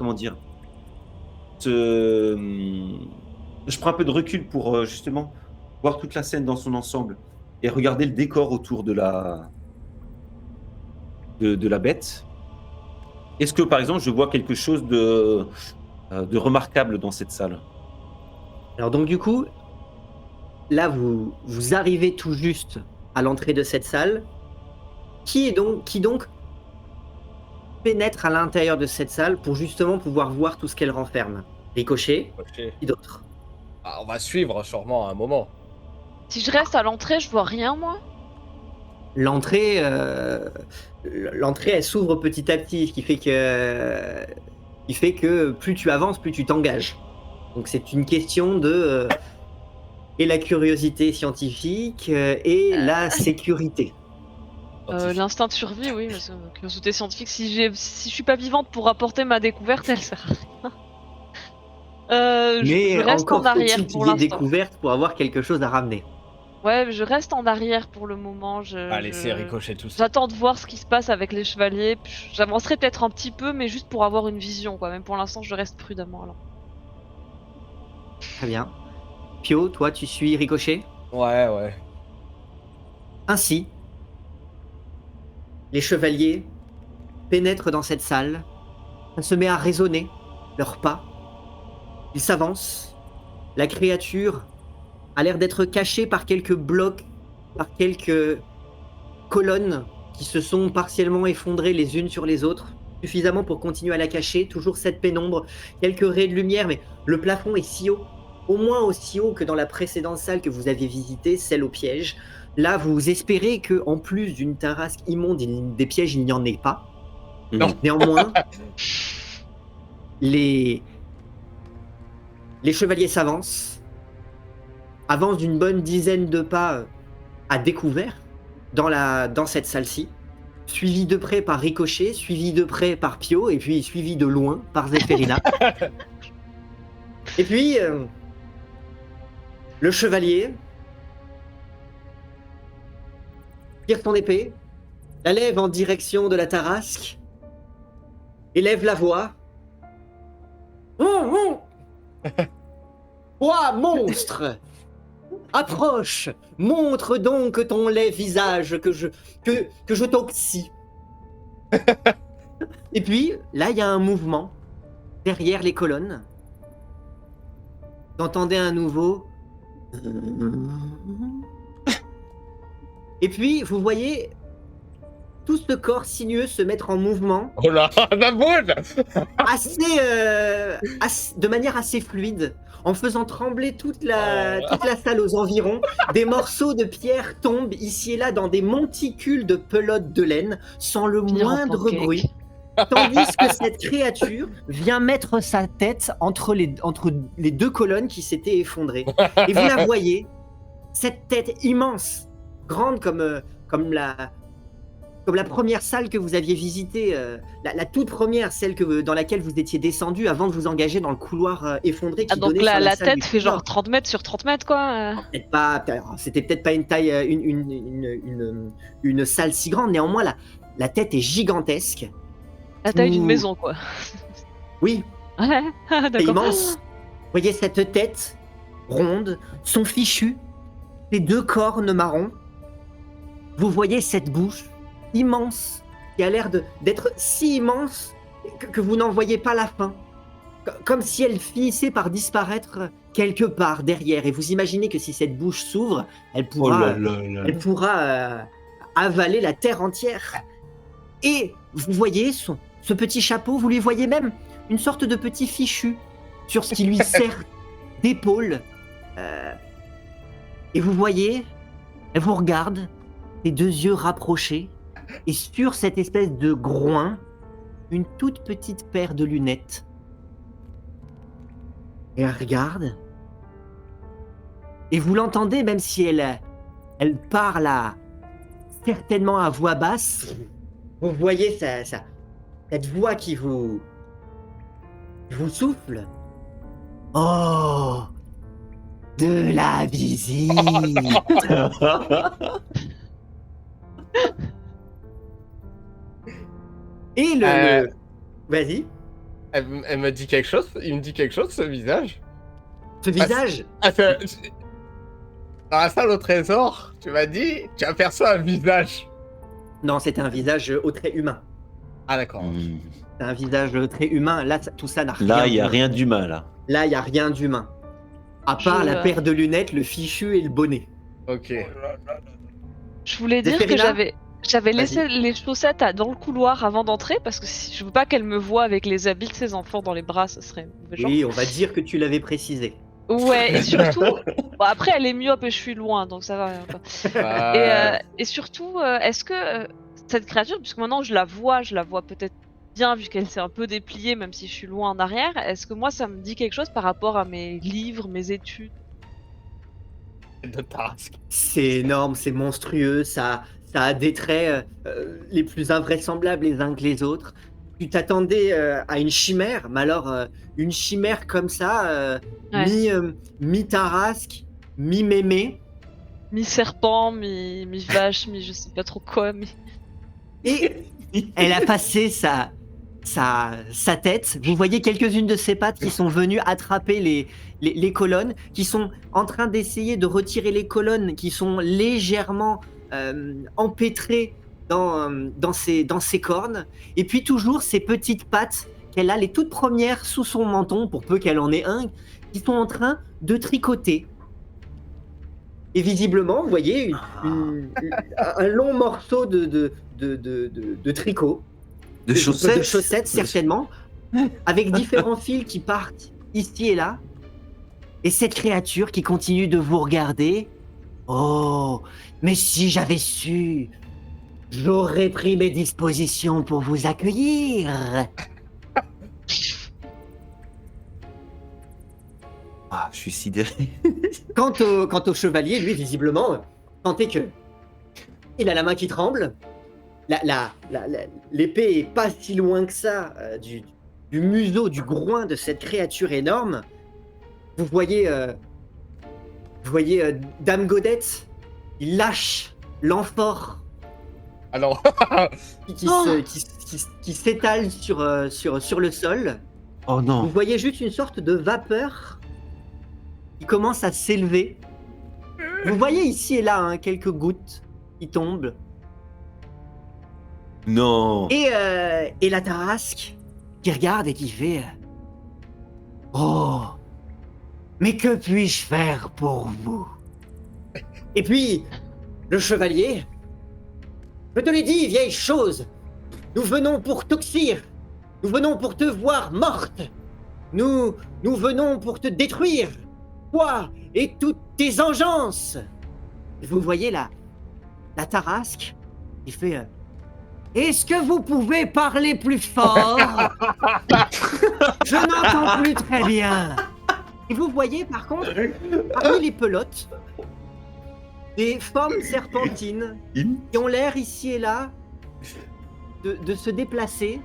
prends un peu de recul pour justement voir toute la scène dans son ensemble et regarder le décor autour de la bête. Est-ce que, par exemple, je vois quelque chose de remarquable dans cette salle? Alors donc du coup, là vous arrivez tout juste à l'entrée de cette salle. Qui donc pénètre à l'intérieur de cette salle pour justement pouvoir voir tout ce qu'elle renferme? Ricochet, ok. qui d'autre? Ah, on va suivre sûrement à un moment. Si je reste à l'entrée, je vois rien moi. L'entrée, elle s'ouvre petit à petit, ce qui fait que plus tu avances, plus tu t'engages. Donc c'est une question de et la curiosité scientifique et la sécurité. L'instinct de survie, oui, mais c'est curiosité scientifique. Si je suis pas vivante pour apporter ma découverte, elle sert à rien. Mais je reste encore en arrière faut-il pour qu'il y ait l'instant. découverte pour avoir quelque chose à ramener. Ouais, mais je reste en arrière pour le moment. Ah, laisser ricocher tout ça. J'attends de voir ce qui se passe avec les chevaliers. Puis j'avancerai peut-être un petit peu, mais juste pour avoir une vision, quoi. Même pour l'instant, je reste prudemment là. Très bien. Pio, toi, tu suis Ricochet. Ouais. Ainsi, les chevaliers pénètrent dans cette salle. Ça se met à résonner, leurs pas. Ils s'avancent. La créature a l'air d'être cachée par quelques blocs, par quelques colonnes qui se sont partiellement effondrées les unes sur les autres, suffisamment pour continuer à la cacher. Toujours cette pénombre, quelques raies de lumière, mais le plafond est si haut, au moins aussi haut que dans la précédente salle que vous aviez visitée, celle au piège. Là, vous espérez que, en plus d'une tarasque immonde, des pièges, il n'y en ait pas. Non. Néanmoins, les chevaliers s'avancent, avancent d'une bonne dizaine de pas à découvert dans cette salle-ci, suivi de près par Ricochet, suivi de près par Pio, et puis suivi de loin par Zéphérina. Et puis, le chevalier tire son épée, la lève en direction de la tarasque, élève la voix. Toi, monstre, approche, montre donc ton laid visage que je toxie. Et puis, là, il y a un mouvement derrière les colonnes. Vous entendez un nouveau. Et puis, vous voyez tout ce corps sinueux se mettre en mouvement Oh là, la boule. de manière assez fluide, en faisant trembler toute la salle aux environs. Des morceaux de pierre tombent ici et là dans des monticules de pelote de laine, sans le Finir en moindre pancake. bruit. Tandis que cette créature vient mettre sa tête entre les deux colonnes qui s'étaient effondrées. Et vous la voyez, cette tête immense, grande comme comme la première salle que vous aviez visitée, la toute première, celle dans laquelle vous étiez descendu avant de vous engager dans le couloir effondré qui Ah, donc donnait sur la salle du tête fait genre couloir. 30 mètres sur 30 mètres, quoi. Peut-être pas, c'était peut-être pas une taille, une salle si grande. Néanmoins, la tête est gigantesque. La taille d'une Ouh. maison, quoi. Oui, Ouais, ah, c'est d'accord. immense. Vous voyez cette tête ronde, son fichu, ses 2 cornes marrons. Vous voyez cette bouche immense qui a l'air d'être si immense que vous n'en voyez pas la fin. Comme si elle finissait par disparaître quelque part derrière. Et vous imaginez que si cette bouche s'ouvre, elle Oh là pourra, là là elle là. pourra avaler la terre entière. Et vous voyez ce petit chapeau, vous lui voyez même une sorte de petit fichu sur ce qui lui sert d'épaule. Et vous voyez, elle vous regarde, les 2 yeux rapprochés, et sur cette espèce de groin, une toute petite paire de lunettes. Et elle regarde, et vous l'entendez, même si elle parle certainement à voix basse, vous voyez cette voix qui vous souffle. Oh, de la visite. Et vas-y, Elle me dit quelque chose, il me dit quelque chose, ce visage. ce visage. Ah, dans la salle au trésor, tu m'as dit, tu aperçois un visage. Non, c'était un visage au trait humain. Ah, d'accord. C'est un visage très humain. Là, tout ça n'a rien. Là, il n'y a d'humain. rien d'humain, là. Là, il n'y a rien d'humain. À part la paire de lunettes, le fichu et le bonnet. Ok. Je voulais dire que Zéphérina, j'avais laissé les chaussettes dans le couloir avant d'entrer parce que je veux pas qu'elle me voie avec les habits de ses enfants dans les bras, ce serait mauvais genre. Oui, on va dire que tu l'avais précisé. Ouais, et surtout, bon, après elle est myope et je suis loin, donc ça va. Et surtout, est-ce que cette créature, puisque maintenant je la vois peut-être bien vu qu'elle s'est un peu dépliée, même si je suis loin en arrière, est-ce que moi ça me dit quelque chose par rapport à mes livres, mes études? De Tarasque. C'est énorme, c'est monstrueux, ça a des traits les plus invraisemblables les uns que les autres. Tu t'attendais à une chimère, mais alors une chimère comme ça, Ouais. mi-tarasque, mi-mémé. Mi-serpent, mi-vache, je sais pas trop quoi, mais. Et elle a passé sa tête. Vous voyez quelques-unes de ses pattes qui sont venues attraper les colonnes, qui sont en train d'essayer de retirer les colonnes, qui sont légèrement empêtrées dans ses cornes. Et puis toujours ces petites pattes qu'elle a, les toutes premières sous son menton, pour peu qu'elle en ait un, qui sont en train de tricoter. Et visiblement, vous voyez un long morceau de tricot. De chaussettes. De chaussettes, certainement, avec différents fils qui partent ici et là. Et cette créature qui continue de vous regarder. Oh, mais si j'avais su, j'aurais pris mes dispositions pour vous accueillir. Ah, je suis sidéré. Quant au chevalier, lui, visiblement, sentez que il a la main qui tremble. L'épée est pas si loin que ça du museau, du groin de cette créature énorme. Vous voyez Dame Godette, il lâche l'amphore Alors, qui s'étale sur le sol. Oh Vous non. voyez juste une sorte de vapeur qui commence à s'élever. Vous voyez ici et là hein, quelques gouttes qui tombent. Non. Et la Tarasque qui regarde et qui fait Oh, mais que puis-je faire pour vous? Et puis, le chevalier, je te l'ai dit, vieille chose, nous venons pour t'oxyre, nous venons pour te voir morte, nous venons pour te détruire, toi et toutes tes engences. Et vous voyez la Tarasque qui fait Est-ce que vous pouvez parler plus fort? Je n'entends plus très bien. Et vous voyez par contre, parmi les pelotes, des formes serpentines qui ont l'air ici et là de se déplacer.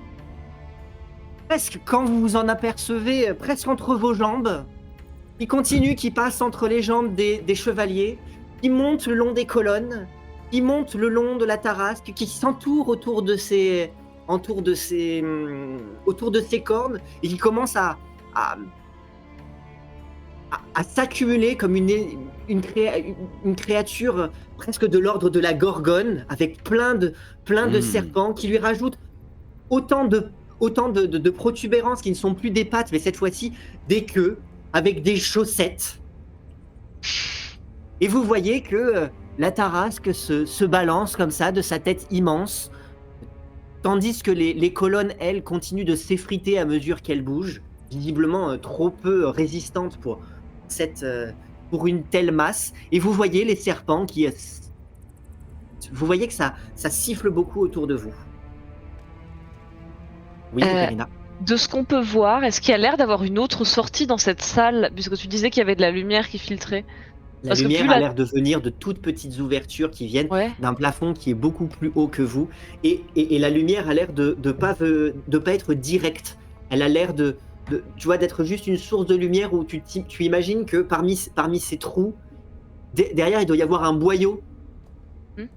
Presque quand vous vous en apercevez, presque entre vos jambes. Qui continue, qui passe entre les jambes des chevaliers. Qui monte le long des colonnes. Qui monte le long de la tarasque. Qui s'entoure autour de ces cornes. Et qui commence à s'accumuler comme une créature presque de l'ordre de la gorgone, avec plein de serpents qui lui rajoutent autant de protubérances qui ne sont plus des pattes, mais cette fois-ci des queues, avec des chaussettes. Et vous voyez que la tarasque se balance comme ça de sa tête immense, tandis que les colonnes, elles, continuent de s'effriter à mesure qu'elles bougent, visiblement trop peu résistantes pour une telle masse. Et vous voyez les serpents qui... Vous voyez que ça siffle beaucoup autour de vous. Oui, Katarina. De ce qu'on peut voir, est-ce qu'il y a l'air d'avoir une autre sortie dans cette salle, puisque tu disais qu'il y avait de la lumière qui filtrait? La Parce que lumière plus a l'air de venir de toutes petites ouvertures qui viennent d'un plafond qui est beaucoup plus haut que vous. Et la lumière a l'air de pas être directe. Elle a l'air tu vois, d'être juste une source de lumière où tu imagines que parmi ces trous, derrière il doit y avoir un boyau.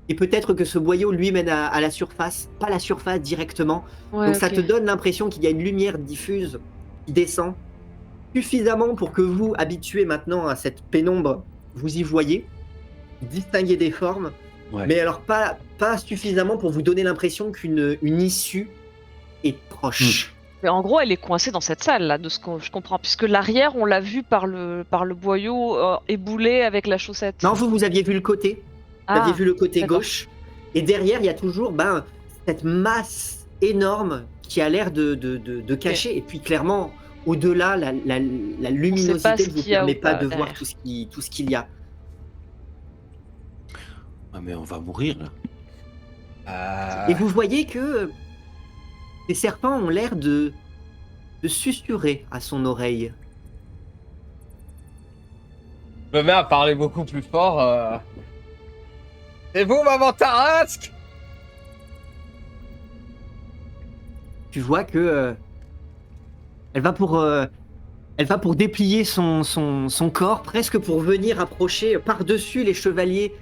Et peut-être que ce boyau lui mène à la surface, pas la surface directement. Donc ça te donne l'impression qu'il y a une lumière diffuse qui descend suffisamment pour que vous, habitués maintenant à cette pénombre, vous y voyez, distinguer des formes, mais alors pas suffisamment pour vous donner l'impression qu'une issue est proche. Mais en gros, elle est coincée dans cette salle là, de ce que je comprends, puisque l'arrière, on l'a vu par le boyau éboulé avec la chaussette. Non, vous aviez vu le côté. Vous aviez vu le côté gauche. Et derrière, il y a toujours cette masse énorme qui a l'air de cacher. Et puis clairement, au-delà, la luminosité ne vous permet pas de voir tout ce qu'il y a. Ah mais on va mourir là. Et vous voyez que les serpents ont l'air de susurrer à son oreille. Je me mets à parler beaucoup plus fort. C'est vous, maman Tarasque? Tu vois que elle va pour déplier son corps, presque pour venir approcher par-dessus les chevaliers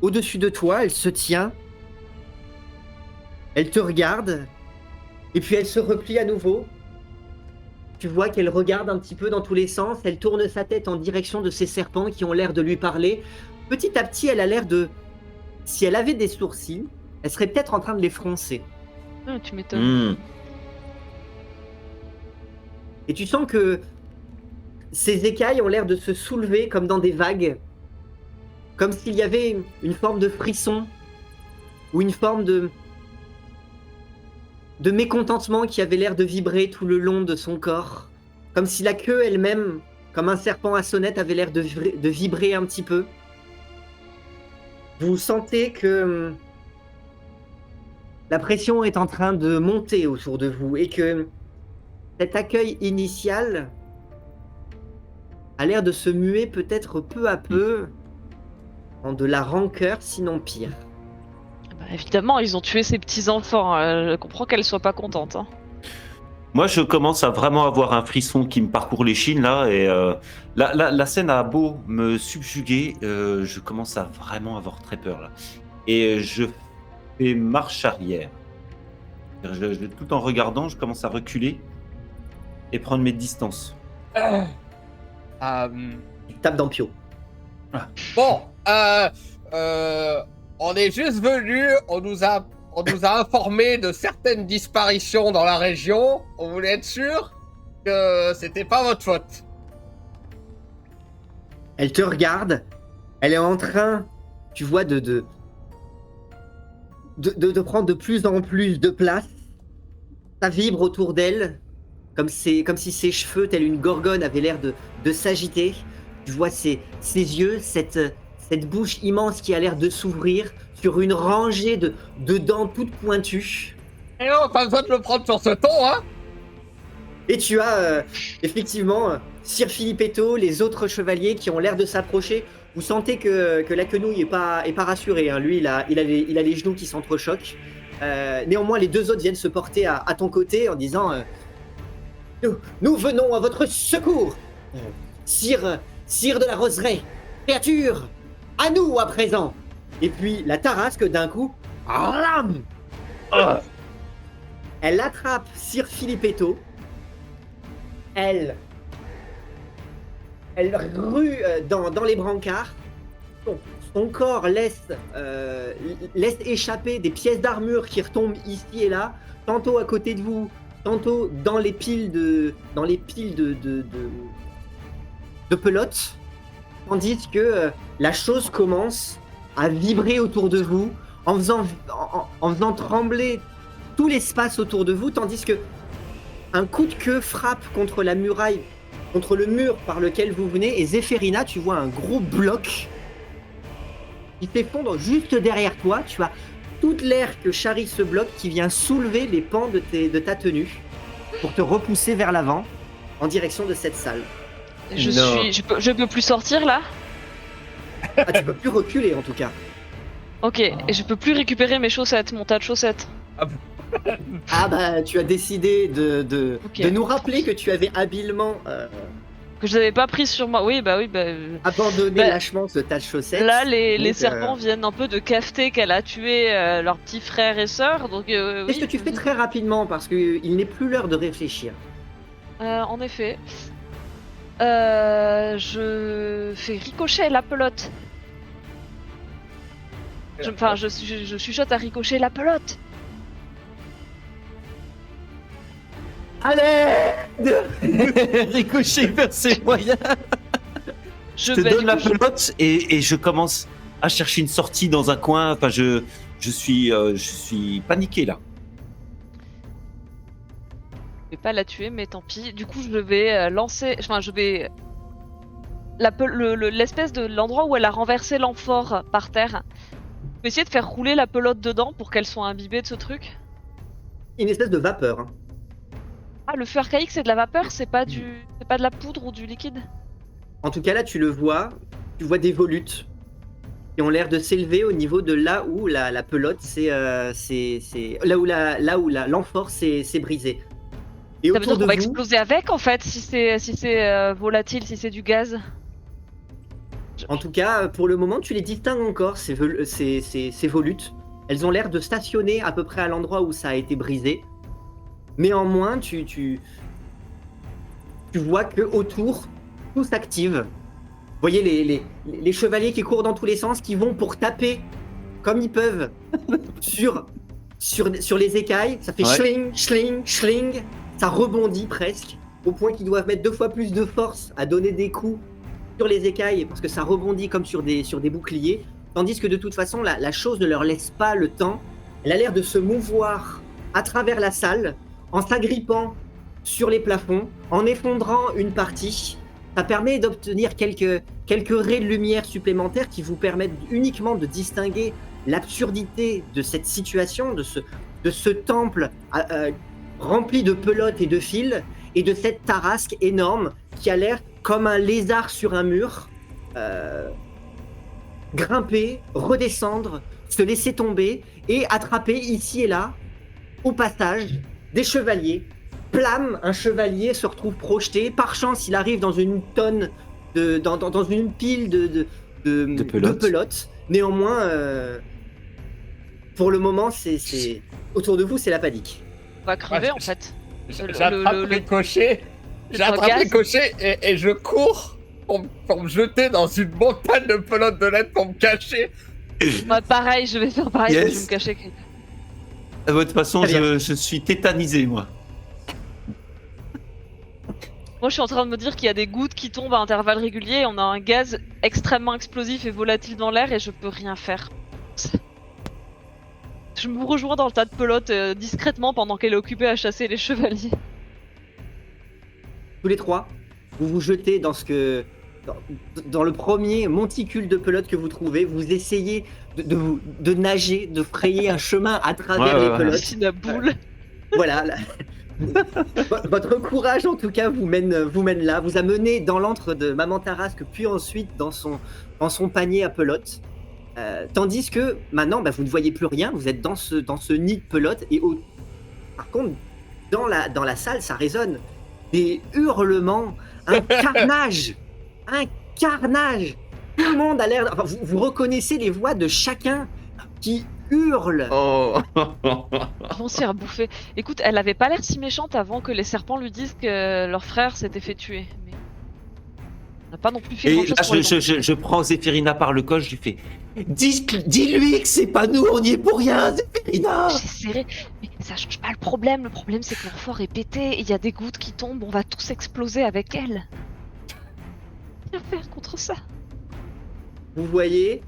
au-dessus de toi. Elle se tient, elle te regarde, et puis elle se replie à nouveau. Tu vois qu'elle regarde un petit peu dans tous les sens, elle tourne sa tête en direction de ces serpents qui ont l'air de lui parler. Petit à petit, elle a l'air de... Si elle avait des sourcils, elle serait peut-être en train de les froncer. Tu m'étonnes. Et tu sens que ces écailles ont l'air de se soulever comme dans des vagues. Comme s'il y avait une forme de frisson ou une forme de mécontentement qui avait l'air de vibrer tout le long de son corps. Comme si la queue elle-même, comme un serpent à sonnette, avait l'air de vibrer un petit peu. Vous sentez que la pression est en train de monter autour de vous et que cet accueil initial a l'air de se muer peut-être peu à peu en de la rancœur, sinon pire. Bah, évidemment, ils ont tué ses petits-enfants. Je comprends qu'elle soit pas contente. Hein. Moi, je commence à vraiment avoir un frisson qui me parcourt l'échine là, et la scène a beau me subjuguer, je commence à vraiment avoir très peur là. Et je fais marche arrière. Tout en regardant, je commence à reculer et prendre mes distances. Tu tapes dans Pio. Bon, on est juste venu, on nous a informé de certaines disparitions dans la région. On voulait être sûr que c'était pas votre faute. Elle te regarde. Elle est en train, tu vois, de prendre de plus en plus de place. Ça vibre autour d'elle, comme si ses cheveux, tels une gorgone, avaient l'air de s'agiter. Tu vois ses yeux, cette bouche immense qui a l'air de s'ouvrir sur une rangée de dents toutes pointues. Et non, pas besoin de le prendre sur ce ton, hein. Et tu as effectivement Sir Filippetto, les autres chevaliers qui ont l'air de s'approcher. Vous sentez que la quenouille est pas rassurée. Hein. Lui, il a les genoux qui s'entrechoquent. Néanmoins, les deux autres viennent se porter à ton côté en disant nous venons à votre secours, sire de la roseraie, créature, à nous à présent. Et puis la tarasque d'un coup, ram, elle attrape Sir Filippetto, elle rue dans les brancards. Son corps laisse échapper des pièces d'armure qui retombent ici et là, tantôt à côté de vous, tantôt dans les piles de pelotes, tandis que la chose commence à vibrer autour de vous, en faisant trembler tout l'espace autour de vous, tandis que un coup de queue frappe contre la muraille, contre le mur par lequel vous venez, et Zéphérina, tu vois un gros bloc qui s'effondre juste derrière toi. Tu as toute l'air que charrie ce bloc qui vient soulever les pans de ta tenue pour te repousser vers l'avant en direction de cette salle. Je peux plus sortir là? Ah, tu peux plus reculer en tout cas. Ok, et je peux plus récupérer mes chaussettes, mon tas de chaussettes. Ah bah tu as décidé de nous rappeler que tu avais habilement Que je n'avais pas pris sur moi. Oui. abandonné lâchement ce tas de chaussettes. Là, les serpents viennent un peu de cafeter qu'elle a tué leurs petits frères et sœurs. Donc, Qu'est-ce que tu fais très rapidement parce qu'il n'est plus l'heure de réfléchir. En effet. Je fais ricocher la pelote. Je chuchote à ricocher la pelote. Allez ricochet vers ses moyens. Je te donne la pelote et je commence à chercher une sortie dans un coin. Enfin, je suis paniqué là. Je vais pas la tuer, mais tant pis. Du coup, je vais lancer. Enfin, je vais. L'espèce de l'endroit où elle a renversé l'amphore par terre. Je vais essayer de faire rouler la pelote dedans pour qu'elle soit imbibée de ce truc. Une espèce de vapeur. Ah, le feu archaïque, c'est de la vapeur, c'est pas de la poudre ou du liquide? En tout cas, là, tu vois des volutes qui ont l'air de s'élever au niveau de là où la pelote, là où l'amphore s'est brisée. Et ça veut autour dire de qu'on va vous, exploser avec, en fait, si c'est volatile, si c'est du gaz. en tout cas, pour le moment, tu les distingues encore, ces volutes. Elles ont l'air de stationner à peu près à l'endroit où ça a été brisé. Néanmoins, tu vois que autour, tout s'active. Vous voyez les chevaliers qui courent dans tous les sens, qui vont pour taper comme ils peuvent sur les écailles. Ça fait schling, schling, schling. Ça rebondit presque, au point qu'ils doivent mettre 2 fois plus de force à donner des coups sur les écailles, parce que ça rebondit comme sur des boucliers. Tandis que de toute façon, la chose ne leur laisse pas le temps. Elle a l'air de se mouvoir à travers la salle, en s'agrippant sur les plafonds, en effondrant une partie. Ça permet d'obtenir quelques raies de lumière supplémentaires qui vous permettent uniquement de distinguer l'absurdité de cette situation, de ce temple rempli de pelotes et de fils, et de cette tarasque énorme qui a l'air comme un lézard sur un mur, grimper, redescendre, se laisser tomber et attraper ici et là, au passage, des chevaliers. Plam, un chevalier se retrouve projeté. Par chance, il arrive dans une tonne dans une pile de pelotes. Néanmoins, pour le moment, c'est autour de vous, c'est la panique. On va crever, en fait. J'attrape Ricochet. J'attrape Ricochet et je cours pour me jeter dans une montagne de pelotes de laine pour me cacher. Moi, pareil, je vais faire pareil, Yes. je vais me cacher. De toute façon, je suis tétanisé, moi. Moi, je suis en train de me dire qu'il y a des gouttes qui tombent à intervalles réguliers et on a un gaz extrêmement explosif et volatile dans l'air et je peux rien faire. Je me rejoins dans le tas de pelotes discrètement pendant qu'elle est occupée à chasser les chevaliers. Tous les trois, vous vous jetez dans le premier monticule de pelotes que vous trouvez. Vous essayez de nager, de frayer un chemin à travers les pelotes. C'est la boule. Voilà. Votre courage, en tout cas, vous mène là. Vous a mené dans l'antre de Maman Tarasque, puis ensuite dans son panier à pelotes. Tandis que maintenant, vous ne voyez plus rien, vous êtes dans ce nid de pelote et par contre, dans la salle, ça résonne. Des hurlements, un carnage, un carnage. Tout le monde a l'air... Enfin, vous reconnaissez les voix de chacun qui hurle. Oh. On s'y a bouffé. Écoute, elle avait pas l'air si méchante avant que les serpents lui disent que leur frère s'était fait tuer. Mais on n'a pas non plus fait Et grand-chose là, pour les je prends Zéphirina par le col, je lui fais dis-lui que c'est pas nous, on n'y est pour rien, Zéphirina. J'ai serré, mais ça change pas le problème. Le problème, c'est que leur fort est pété et il y a des gouttes qui tombent. On va tous exploser avec elle. Rien faire contre ça. Vous voyez,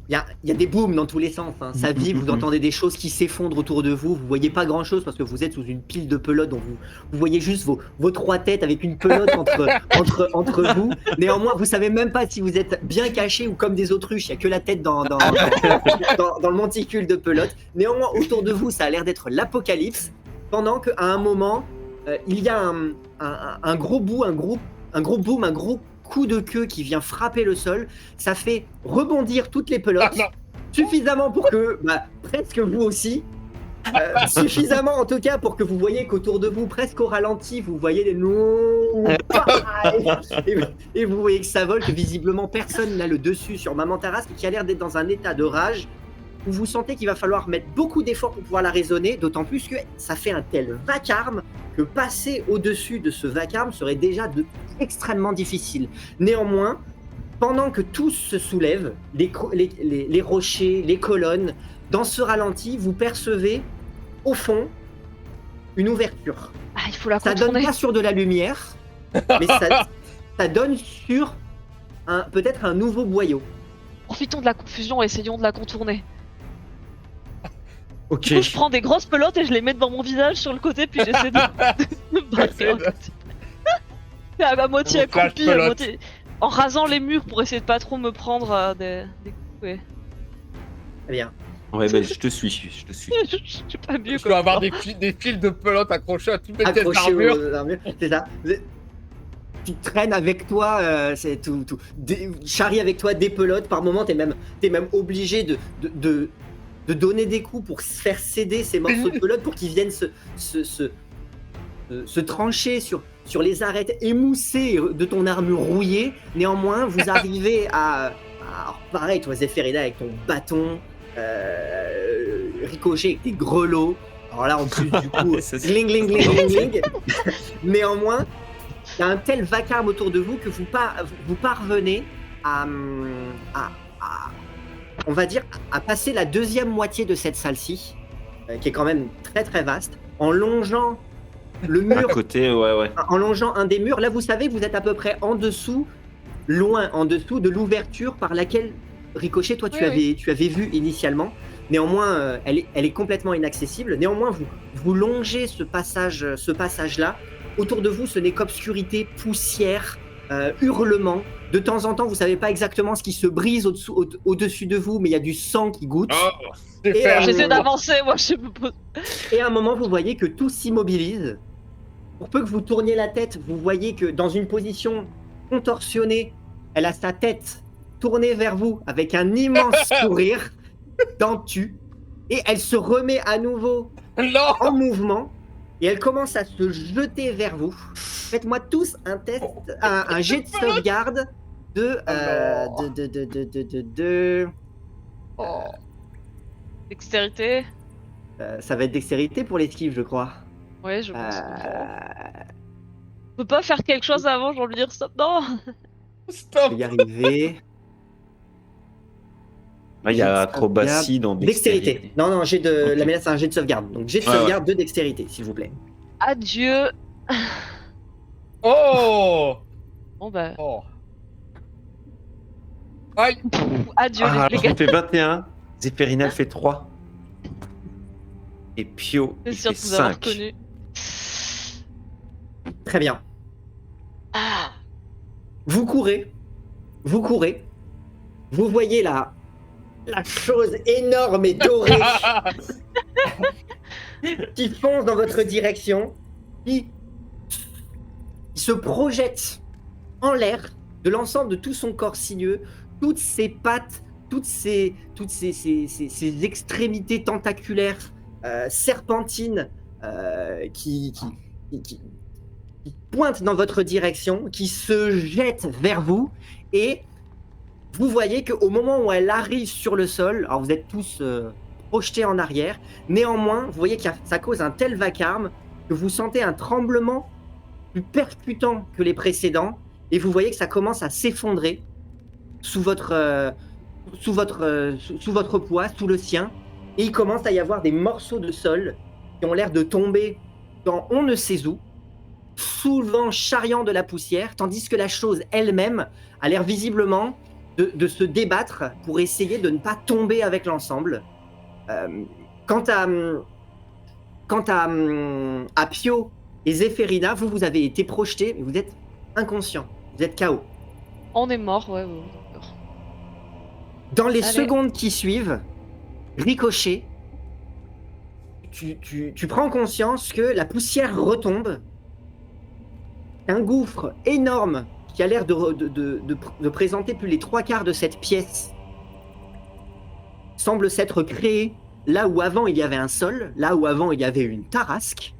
il y a des booms dans tous les sens. Hein. Ça vibre, vous entendez des choses qui s'effondrent autour de vous. Vous voyez pas grand-chose parce que vous êtes sous une pile de pelote. Donc vous voyez juste vos trois têtes avec une pelote entre vous. Néanmoins, vous savez même pas si vous êtes bien caché ou comme des autruches. Il y a que la tête dans le monticule de pelote. Néanmoins, autour de vous, ça a l'air d'être l'apocalypse. Pendant qu'à un moment, il y a un gros bout, un gros boom, un gros coup de queue qui vient frapper le sol, ça fait rebondir toutes les pelotes, suffisamment pour que, presque vous aussi, suffisamment en tout cas pour que vous voyez qu'autour de vous, presque au ralenti, vous voyez les noms, et vous voyez que ça vole, que visiblement personne n'a le dessus sur Maman Tarasque, qui a l'air d'être dans un état de rage, où vous sentez qu'il va falloir mettre beaucoup d'efforts pour pouvoir la raisonner, d'autant plus que ça fait un tel vacarme que passer au-dessus de ce vacarme serait déjà extrêmement difficile. Néanmoins, pendant que tous se soulèvent, les rochers, les colonnes, dans ce ralenti, vous percevez au fond une ouverture. Ah, il faut la Ça contourner. donne pas sur de la lumière, mais ça donne sur peut-être un nouveau boyau. Profitons de la confusion et essayons de la contourner. Ok. Du coup, je prends des grosses pelotes et je les mets devant mon visage sur le côté, puis j'essaie de me braquer à côté. À moitié Mon flash accroupi, à pelote. moitié... en rasant les murs pour essayer de pas trop me prendre des coups. Ouais. Très bien. Ouais, je te suis. Je sais pas mieux Je comme dois avoir ça. des fils de pelote accrochés à toutes les pièces Accroché d'armure. aux armures, c'est ça. Tu traînes avec toi, c'est tout. Charrie avec toi des pelotes. Par moment, t'es même obligé de donner des coups pour faire céder ces morceaux de pelote pour qu'ils viennent se trancher sur les arêtes émoussées de ton armure rouillée. Néanmoins, vous arrivez à alors, pareil, toi, Zéphirina, avec ton bâton, Ricochet avec tes grelots. Alors là, en plus, du coup, Ça, c'est- gling, gling, gling, gling, gling. Néanmoins, il y a un tel vacarme autour de vous que vous parvenez à, on va dire, à passer la deuxième moitié de cette salle-ci, qui est quand même très très vaste, en longeant le À mur, côté, ouais. en longeant un des murs. Là, vous savez, vous êtes à peu près en dessous, loin en dessous de l'ouverture par laquelle, Ricochet, toi, tu avais vu initialement. Néanmoins, elle est complètement inaccessible. Néanmoins, vous longez ce passage-là. Autour de vous, ce n'est qu'obscurité, poussière, hurlements. De temps en temps, vous savez pas exactement ce qui se brise au-dessus de vous, mais il y a du sang qui goutte. Oh, Et, super. J'essaie d'avancer, moi je me pose. Et à un moment, vous voyez que tout s'immobilise. Pour peu que vous tourniez la tête, vous voyez que dans une position contorsionnée, elle a sa tête tournée vers vous avec un immense sourire dentu. Et elle se remet à nouveau Non. en mouvement et elle commence à se jeter vers vous. Faites-moi tous un test, un jet de sauvegarde de Oh. Dextérité. ça va être dextérité pour l'esquive, je crois. Ouais, je pense. On peut pas faire quelque chose avant, j'ai envie de dire stop. Non. Je Stop. vais y arriver. Il y a acrobatie dans Dextérité. Non, j'ai de Ok. la menace, c'est un jet de sauvegarde. Donc jet de Ouais, sauvegarde de dextérité, s'il vous plaît. Adieu. Oh. Bon bah, Oh. Aïe. adieu Ah, les alors, gars. on fait 21, Zéphirina fait 3. Et Pio, C'est il sûr fait de vous avoir 5. reconnu. Très bien. Ah. Vous courez. Vous voyez la chose énorme et dorée qui fonce dans votre direction, qui se projette en l'air de l'ensemble de tout son corps sinueux, toutes ses pattes ces extrémités tentaculaires, serpentines, qui pointent dans votre direction, qui se jettent vers vous, et vous voyez qu'au moment où elle arrive sur le sol, alors vous êtes tous projetés en arrière, néanmoins, vous voyez que ça cause un tel vacarme que vous sentez un tremblement plus percutant que les précédents, et vous voyez que ça commence à s'effondrer sous votre poids, sous le sien, et il commence à y avoir des morceaux de sol qui ont l'air de tomber dans on ne sait où, soulevant, charriant de la poussière, tandis que la chose elle-même a l'air visiblement de se débattre pour essayer de ne pas tomber avec l'ensemble. Quant à Pio et Zéphérina, vous avez été projetés, mais vous êtes inconscients, vous êtes KO. On est mort, ouais. D'accord. Dans les secondes qui suivent, Ricochet, tu prends conscience que la poussière retombe. Un gouffre énorme qui a l'air de présenter plus les 3/4 de cette pièce semble s'être créé là où avant il y avait un sol, là où avant il y avait une tarasque,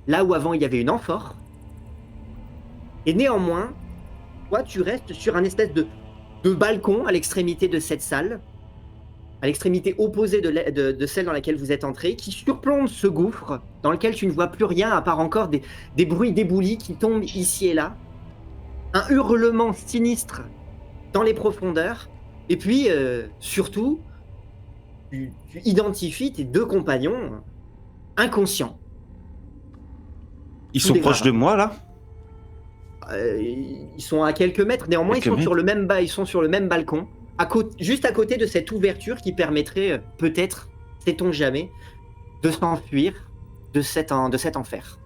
là où avant il y avait une amphore. Et néanmoins, toi tu restes sur un espèce de balcon à l'extrémité de cette salle, à l'extrémité opposée de celle dans laquelle vous êtes entré, qui surplombe ce gouffre dans lequel tu ne vois plus rien à part encore des bruits d'éboulis qui tombent ici et là, un hurlement sinistre dans les profondeurs, et puis surtout, tu identifies tes deux compagnons inconscients. Ils sont proches de moi, là? Ils sont à quelques mètres, néanmoins ils sont sur le même balcon, juste à côté de cette ouverture qui permettrait peut-être, sait-on jamais, de s'enfuir de cet enfer.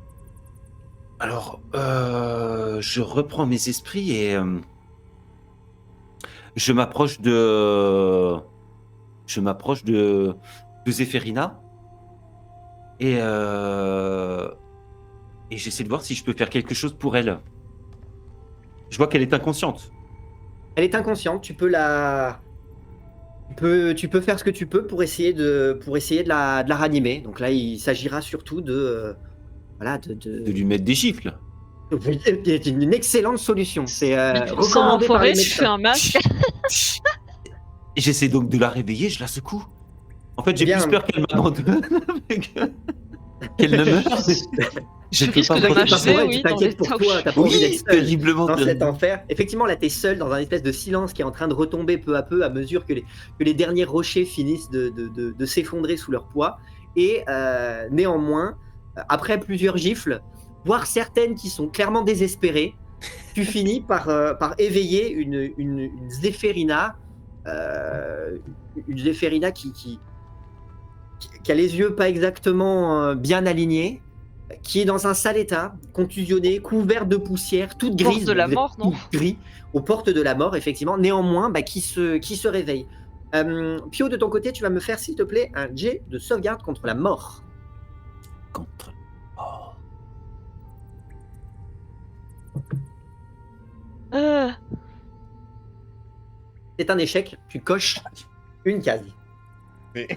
Alors, je reprends mes esprits et je m'approche de Zéphérina et j'essaie de voir si je peux faire quelque chose pour elle. Je vois qu'elle est inconsciente. Elle est inconsciente, tu peux faire ce que tu peux pour essayer de la ranimer. Donc là, il s'agira surtout de lui mettre des gifles. C'est une excellente solution. C'est recommandé par les médecins. Tu fais un masque. J'essaie donc de la réveiller, je la secoue. En fait, j'ai plus peur qu'elle m'abandonne qu'elle ne meure. Je risque de marcher, oui, t'inquiète pour toi, t'as pas envie d'être seul terriblement dans cet enfer. Effectivement, là, t'es seul dans un espèce de silence qui est en train de retomber peu à peu à mesure que les derniers rochers finissent de s'effondrer sous leur poids. Et néanmoins, après plusieurs gifles, voire certaines qui sont clairement désespérées, tu finis par éveiller une Zéphérina, qui a les yeux pas exactement bien alignés, qui est dans un sale état, contusionnée, couverte de poussière, toute grise. Porte de la mort, non ? Gris, aux portes de la mort, effectivement. Néanmoins, qui se réveille. Pio, de ton côté, tu vas me faire, s'il te plaît, un jet de sauvegarde contre la mort. Contre la mort. C'est un échec, tu coches une case. Mais...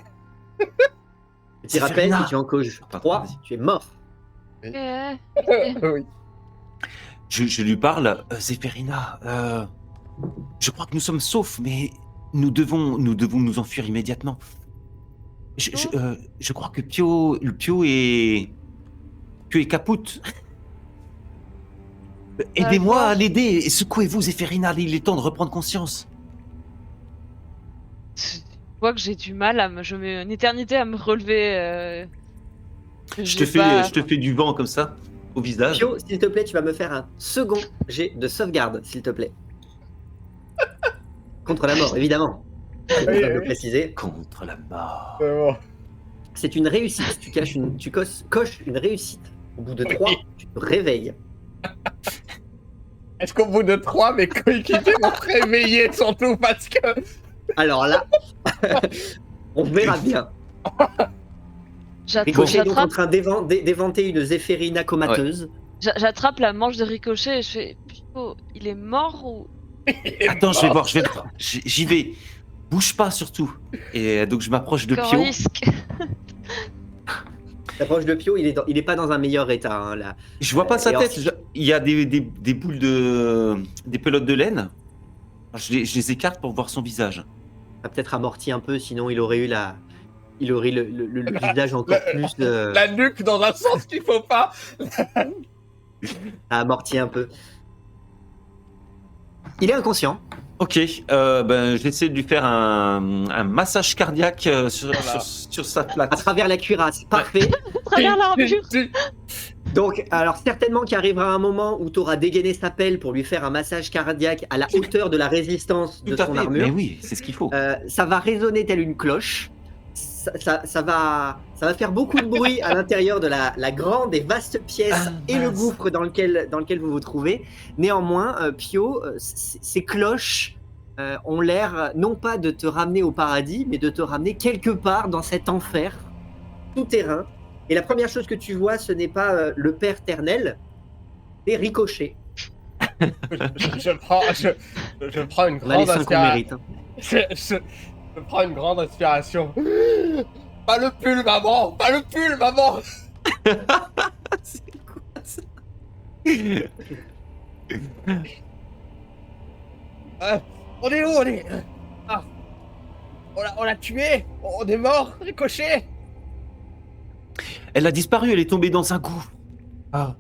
Je te rappelle, si tu en coches 3, tu es mort. Oui. Je lui parle, Zéphérina, je crois que nous sommes saufs, mais nous devons nous enfuir immédiatement. Je crois que Pio est capoute. Aidez-moi à l'aider, secouez-vous Zéphérina, il est temps de reprendre conscience. Je vois que j'ai du mal je mets une éternité à me relever. Je te fais du vent comme ça, au visage. Pio, s'il te plaît, tu vas me faire un second jet de sauvegarde, s'il te plaît. Contre la mort, évidemment. Je vais le préciser. Contre la mort. C'est bon. C'est une réussite. Tu coches une réussite. Au bout de 3, tu te réveilles. Est-ce qu'au bout de 3, mes coéquipiers vont se réveiller, surtout parce que... Alors là, on verra bien. Ricochet est donc en train d'éventer une Zéphérina comateuse. Ouais. J'attrape la manche de Ricochet et je fais... Oh, il est mort ou... Attends, je vais voir. J'y vais. bouge pas surtout. Et donc je m'approche de Grand Pio. risque. L'approche de Pio, il est pas dans un meilleur état, hein, là. Je vois pas sa Et tête. ensuite- Il y a des boules des pelotes de laine. Je les écarte pour voir son visage. a peut-être amorti un peu, sinon il aurait eu le visage encore plus La nuque dans un sens qu'il faut pas. amorti un peu. Il est inconscient. Ok, j'essaie de lui faire un massage cardiaque sur sa À plate. travers la cuirasse. Parfait. À travers l'armure. Donc, alors certainement qu'il arrivera un moment où tu auras dégainé sa pelle pour lui faire un massage cardiaque à la hauteur de la résistance de Tout à son fait. armure. Mais oui, c'est ce qu'il faut. Ça va résonner telle une cloche. Ça va faire beaucoup de bruit à l'intérieur de la grande et vaste pièce et le mince. gouffre dans lequel vous vous trouvez. Néanmoins, Pio, ces cloches ont l'air non pas de te ramener au paradis, mais de te ramener quelque part dans cet enfer souterrain. Et la première chose que tu vois, ce n'est pas le Père Ternel, c'est Ricochet. Je prends une On a les grande 5 qu'on mérite. Hein. je prends une grande inspiration. Pas le pull, maman. Pas le pull, maman. C'est quoi ça? On est où? On est. Ah. On l'a tué. On est mort. Ricochet. Elle a disparu, elle est tombée dans un gouffre. Ah.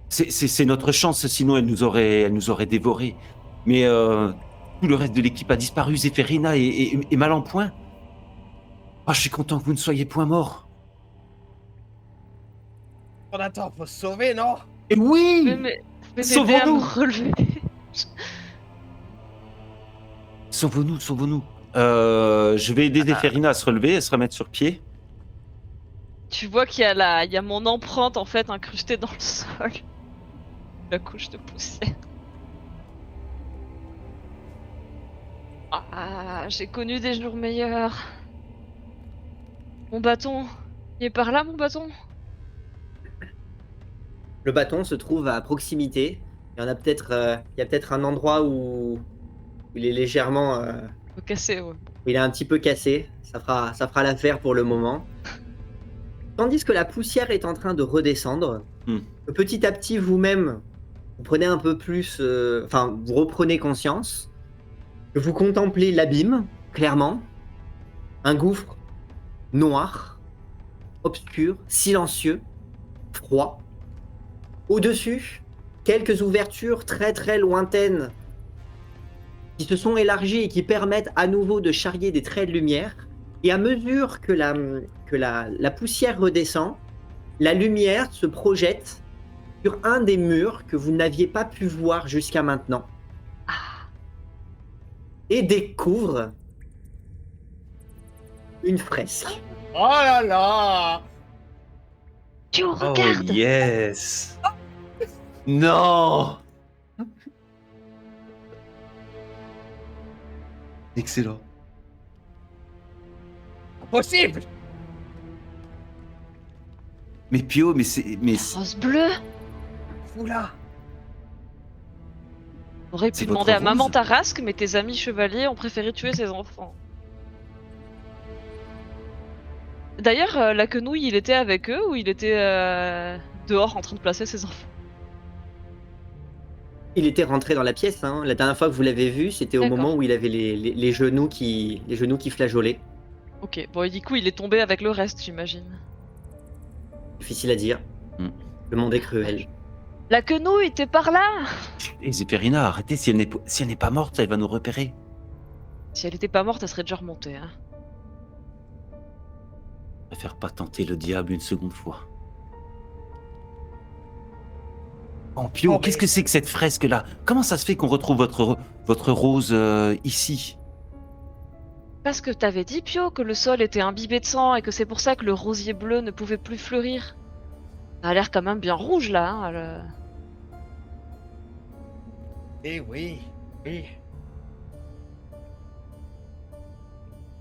C'est notre chance, sinon elle nous aurait dévorés. Mais tout le reste de l'équipe a disparu. Zéphérina est mal en point. Ah, je suis content que vous ne soyez point mort. On attend, faut se sauver, non? Et oui! Mais m'aider à Sauvons-nous. me relever. Sauvons-nous, sauvons-nous. Je vais aider Zéphérina à se relever, à se remettre sur pied. Tu vois qu'il y a mon empreinte en fait incrustée dans le sol. La couche de poussière. Ah, j'ai connu des jours meilleurs. Mon bâton. Il est par là, mon bâton? Le bâton se trouve à proximité. Il y a peut-être un endroit où il est légèrement, Faut casser, ouais. il est un petit peu cassé. Ça fera l'affaire pour le moment. Tandis que la poussière est en train de redescendre, petit à petit vous-même, vous prenez un peu plus, vous reprenez conscience que vous contemplez l'abîme, clairement, un gouffre noir, obscur, silencieux, froid. Au-dessus, quelques ouvertures très très lointaines qui se sont élargies et qui permettent à nouveau de charrier des traits de lumière. Et à mesure que la poussière redescend, la lumière se projette sur un des murs que vous n'aviez pas pu voir jusqu'à maintenant. Et découvre une fresque. Oh là là. Tu Oh regardes. yes! Non! Excellent. Possible. Mais Pio, Rose bleue. Fou là. T'aurais C'est pu demander votre à maman rose Tarasque, mais tes amis chevaliers ont préféré tuer ses enfants. D'ailleurs, la quenouille, il était avec eux ou il était dehors en train de placer ses enfants? Il était rentré dans la pièce. Hein. La dernière fois que vous l'avez vu, c'était au D'accord. moment où il avait les genoux qui flageolaient. Ok, bon et du coup il est tombé avec le reste, j'imagine. Difficile à dire. Mm. Le monde est cruel. La quenouille était par là. Et Zéphérina, arrêtez, si elle n'est pas morte, elle va nous repérer. Si elle était pas morte, elle serait déjà remontée. Hein. Je préfère pas tenter le diable une seconde fois. Oh, Pio, Oh, qu'est-ce mais- que c'est que cette fresque-là? Comment ça se fait qu'on retrouve votre rose ici? Parce que t'avais dit, Pio, que le sol était imbibé de sang et que c'est pour ça que le rosier bleu ne pouvait plus fleurir. Ça a l'air quand même bien rouge là. Hein, Eh oui, oui.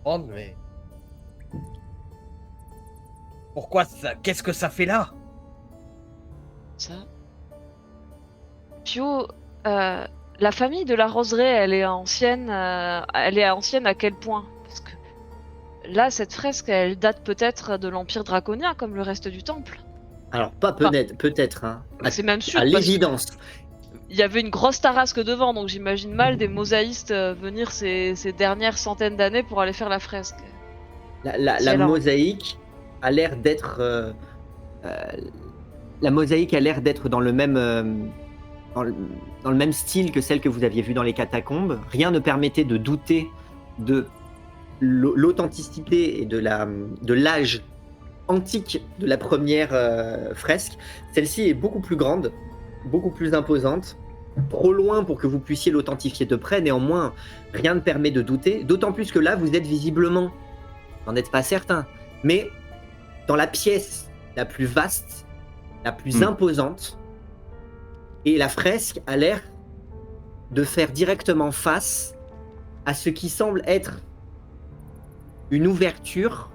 Oh mais. Pourquoi ça? Qu'est-ce que ça fait là? Ça. Pio, la famille de la Roseraie, elle est ancienne à quel point? Parce que là, cette fresque, elle date peut-être de l'Empire draconien, comme le reste du temple. Alors, pas Enfin, peut-être, hein. c'est même sûr, À parce que l'évidence. il y avait une grosse tarasque devant, donc j'imagine mal des mosaïstes venir ces dernières centaines d'années pour aller faire la fresque. La C'est alors- mosaïque a l'air d'être. La mosaïque a l'air d'être dans le même. Dans le, dans le même style que celle que vous aviez vue dans les catacombes. Rien ne permettait de douter de l'authenticité et de l'âge antique de la première fresque. Celle-ci est beaucoup plus grande, beaucoup plus imposante, trop loin pour que vous puissiez l'authentifier de près. Néanmoins, rien ne permet de douter, d'autant plus que là, vous êtes visiblement, vous n'en êtes pas certain, mais dans la pièce la plus vaste, la plus imposante, et la fresque a l'air de faire directement face à ce qui semble être une ouverture,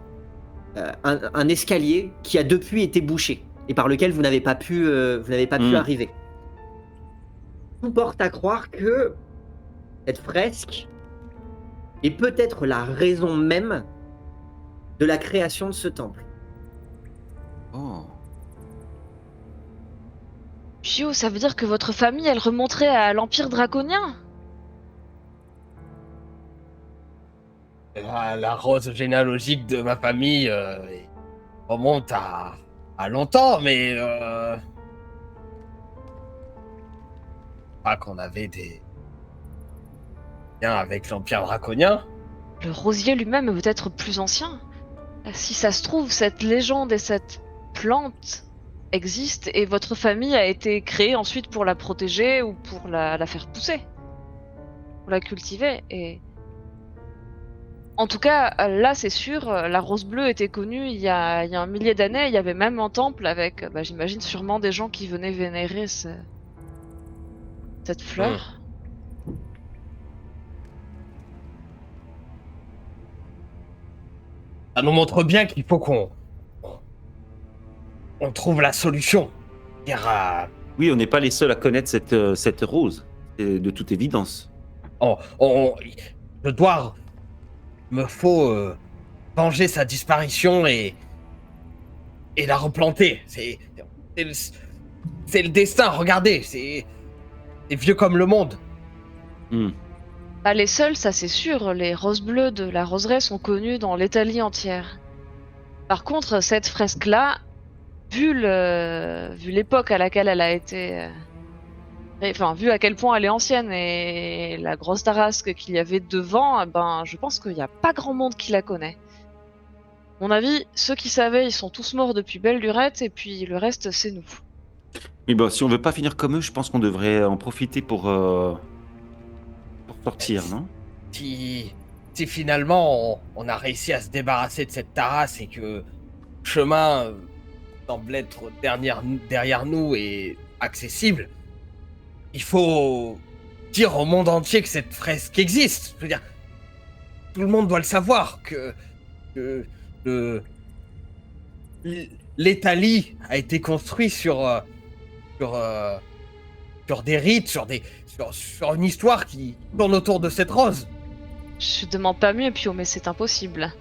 un escalier qui a depuis été bouché et par lequel vous n'avez pas pu arriver. Tout porte à croire que cette fresque est peut-être la raison même de la création de ce temple. Oh. Pio, ça veut dire que votre famille, elle remonterait à l'Empire draconien? La rose généalogique de ma famille remonte à longtemps, mais pas qu'on avait des liens avec l'Empire draconien. Le rosier lui-même est peut-être plus ancien. Si ça se trouve, cette légende et cette plante existent et votre famille a été créée ensuite pour la protéger ou pour la faire pousser, pour la cultiver. Et en tout cas, là, c'est sûr, la rose bleue était connue il y a un millier d'années. Il y avait même un temple avec, j'imagine, sûrement des gens qui venaient vénérer cette fleur. Ça nous montre bien qu'il faut qu'on trouve la solution. Oui, on n'est pas les seuls à connaître cette rose, de toute évidence. Me faut venger sa disparition et la replanter. C'est le destin, regardez, c'est vieux comme le monde. Pas les seuls, ça c'est sûr. Les roses bleues de la roseraie sont connues dans l'Italie entière. Par contre, cette fresque-là, vu l'époque à laquelle elle a été... vu à quel point elle est ancienne et la grosse tarasque qu'il y avait devant, je pense qu'il n'y a pas grand monde qui la connaît. À mon avis, ceux qui savaient, ils sont tous morts depuis belle lurette, et puis le reste, c'est nous. Mais bon, si on veut pas finir comme eux, je pense qu'on devrait en profiter pour sortir, non? Si finalement on a réussi à se débarrasser de cette terrasse et que le chemin semble être derrière nous et accessible, il faut dire au monde entier que cette fresque existe. Je veux dire, tout le monde doit le savoir que l'Italie a été construit sur des rites, sur une histoire qui tourne autour de cette rose. Je demande pas mieux, Pio, mais c'est impossible.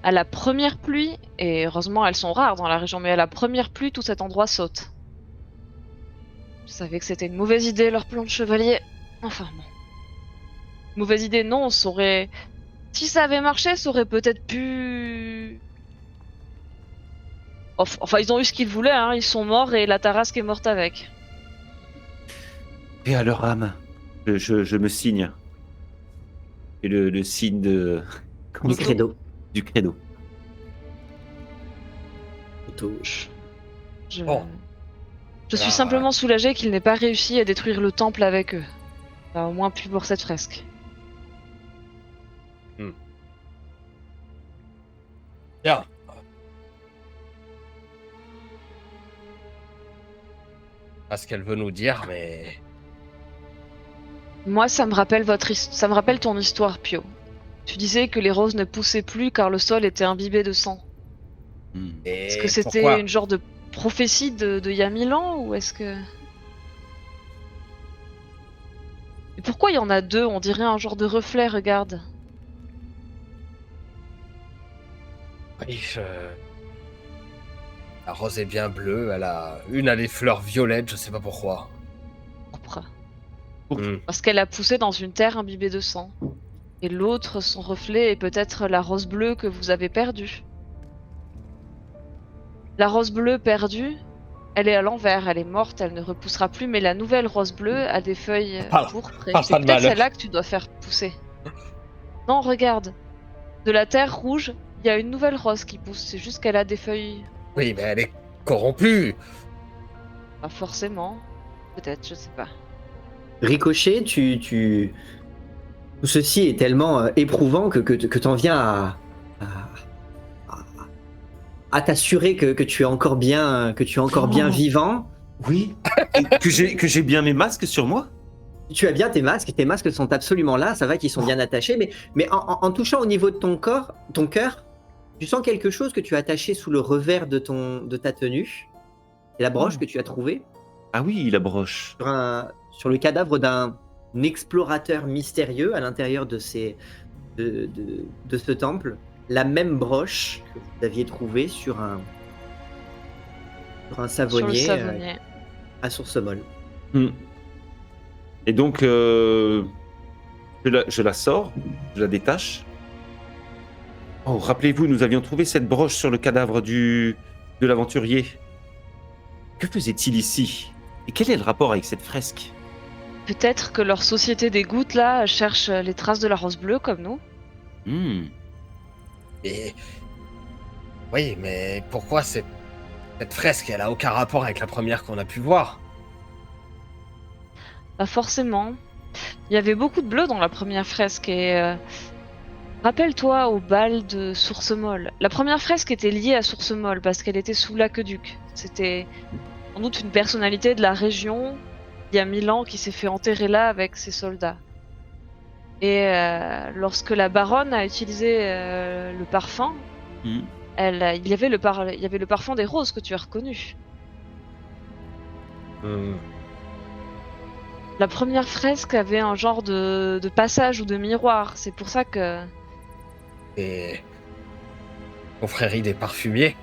À la première pluie, et heureusement elles sont rares dans la région, mais à la première pluie, tout cet endroit saute. Je savais que c'était une mauvaise idée, leur plan de chevalier. Enfin bon. Mauvaise idée, non, ça aurait... Si ça avait marché, ça aurait peut-être pu... Enfin, ils ont eu ce qu'ils voulaient, hein. Ils sont morts et la tarasque est morte avec. Et à leur âme, je me signe. Et le signe de... Du credo. Du credo. Je suis simplement soulagé qu'il n'ait pas réussi à détruire le temple avec eux. Au moins plus pour cette fresque. Bien. Pas ce qu'elle veut nous dire, mais... Moi, ça me rappelle ton histoire, Pio. Tu disais que les roses ne poussaient plus car le sol était imbibé de sang. Est-ce que c'était une genre de prophétie de il y a 1000 ans ou est-ce que... Et pourquoi il y en a deux? On dirait un genre de reflet, regarde. Oui, la rose est bien bleue, une a des fleurs violettes, je sais pas pourquoi. Pourpre. Hmm. Parce qu'elle a poussé dans une terre imbibée de sang. Et l'autre, son reflet, est peut-être la rose bleue que vous avez perdue. La rose bleue perdue, elle est à l'envers, elle est morte, elle ne repoussera plus, mais la nouvelle rose bleue a des feuilles pourpres. Et Parle c'est pas de peut-être malheur. celle-là que tu dois faire pousser. Non, regarde. De la terre rouge, il y a une nouvelle rose qui pousse. C'est juste qu'elle a des feuilles. Oui, mais elle est corrompue. Pas forcément. Peut-être, je sais pas. Ricochet, tout ceci est tellement éprouvant que t'en viens à t'assurer que tu es encore bien, Oh. vivant. Oui. Et que j'ai bien mes masques sur moi. Tu as bien tes masques sont absolument là, ça va qu'ils sont bien attachés, mais en touchant au niveau de ton cœur, tu sens quelque chose que tu as attaché sous le revers de ta tenue. C'est la broche Oh. que tu as trouvée Ah oui, la broche. sur le cadavre d'un explorateur mystérieux à l'intérieur de ce temple. La même broche que vous aviez trouvée sur un Sur le savonnier savonnier. à Sourcemol. Hmm. Et donc, je la sors, je la détache. Oh, rappelez-vous, nous avions trouvé cette broche sur le cadavre de l'aventurier. Que faisait-il ici? Et quel est le rapport avec cette fresque? Peut-être que leur société des gouttes, là, cherche les traces de la rose bleue, comme nous. Hmm. Et... Oui, mais pourquoi cette fresque, elle a aucun rapport avec la première qu'on a pu voir? Pas forcément. Il y avait beaucoup de bleu dans la première fresque et... Rappelle-toi au bal de Sourcemol. La première fresque était liée à Sourcemol parce qu'elle était sous l'aqueduc. C'était en outre une personnalité de la région il y a 1000 ans qui s'est fait enterrer là avec ses soldats. Et lorsque la baronne a utilisé le parfum, Hmm. il y avait le parfum des roses que tu as reconnu. Hmm. La première fresque avait un genre de passage ou de miroir. C'est pour ça que... Et... confrérie des parfumiers?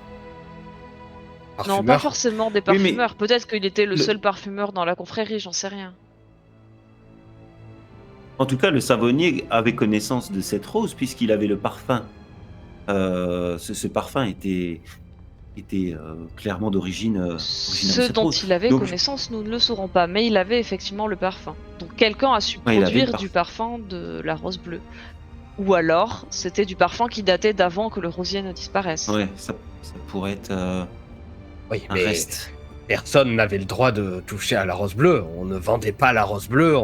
Non, pas Parfumeurs? forcément des Oui, mais parfumeurs. Peut-être qu'il était le le- seul parfumeur dans la confrérie, j'en sais rien. En tout cas, le savonnier avait connaissance de cette rose puisqu'il avait le parfum. Ce parfum était clairement d'origine de Ce cette dont rose. il avait Donc, connaissance, nous ne le saurons pas, mais il avait effectivement le parfum. Donc quelqu'un a su Ouais, il avait le produire du parfum de la rose bleue. Ou alors, c'était du parfum qui datait d'avant que le rosier ne disparaisse. ouais, ça pourrait être Oui, un mais reste. personne n'avait le droit de toucher à la rose bleue. On ne vendait pas la rose bleue.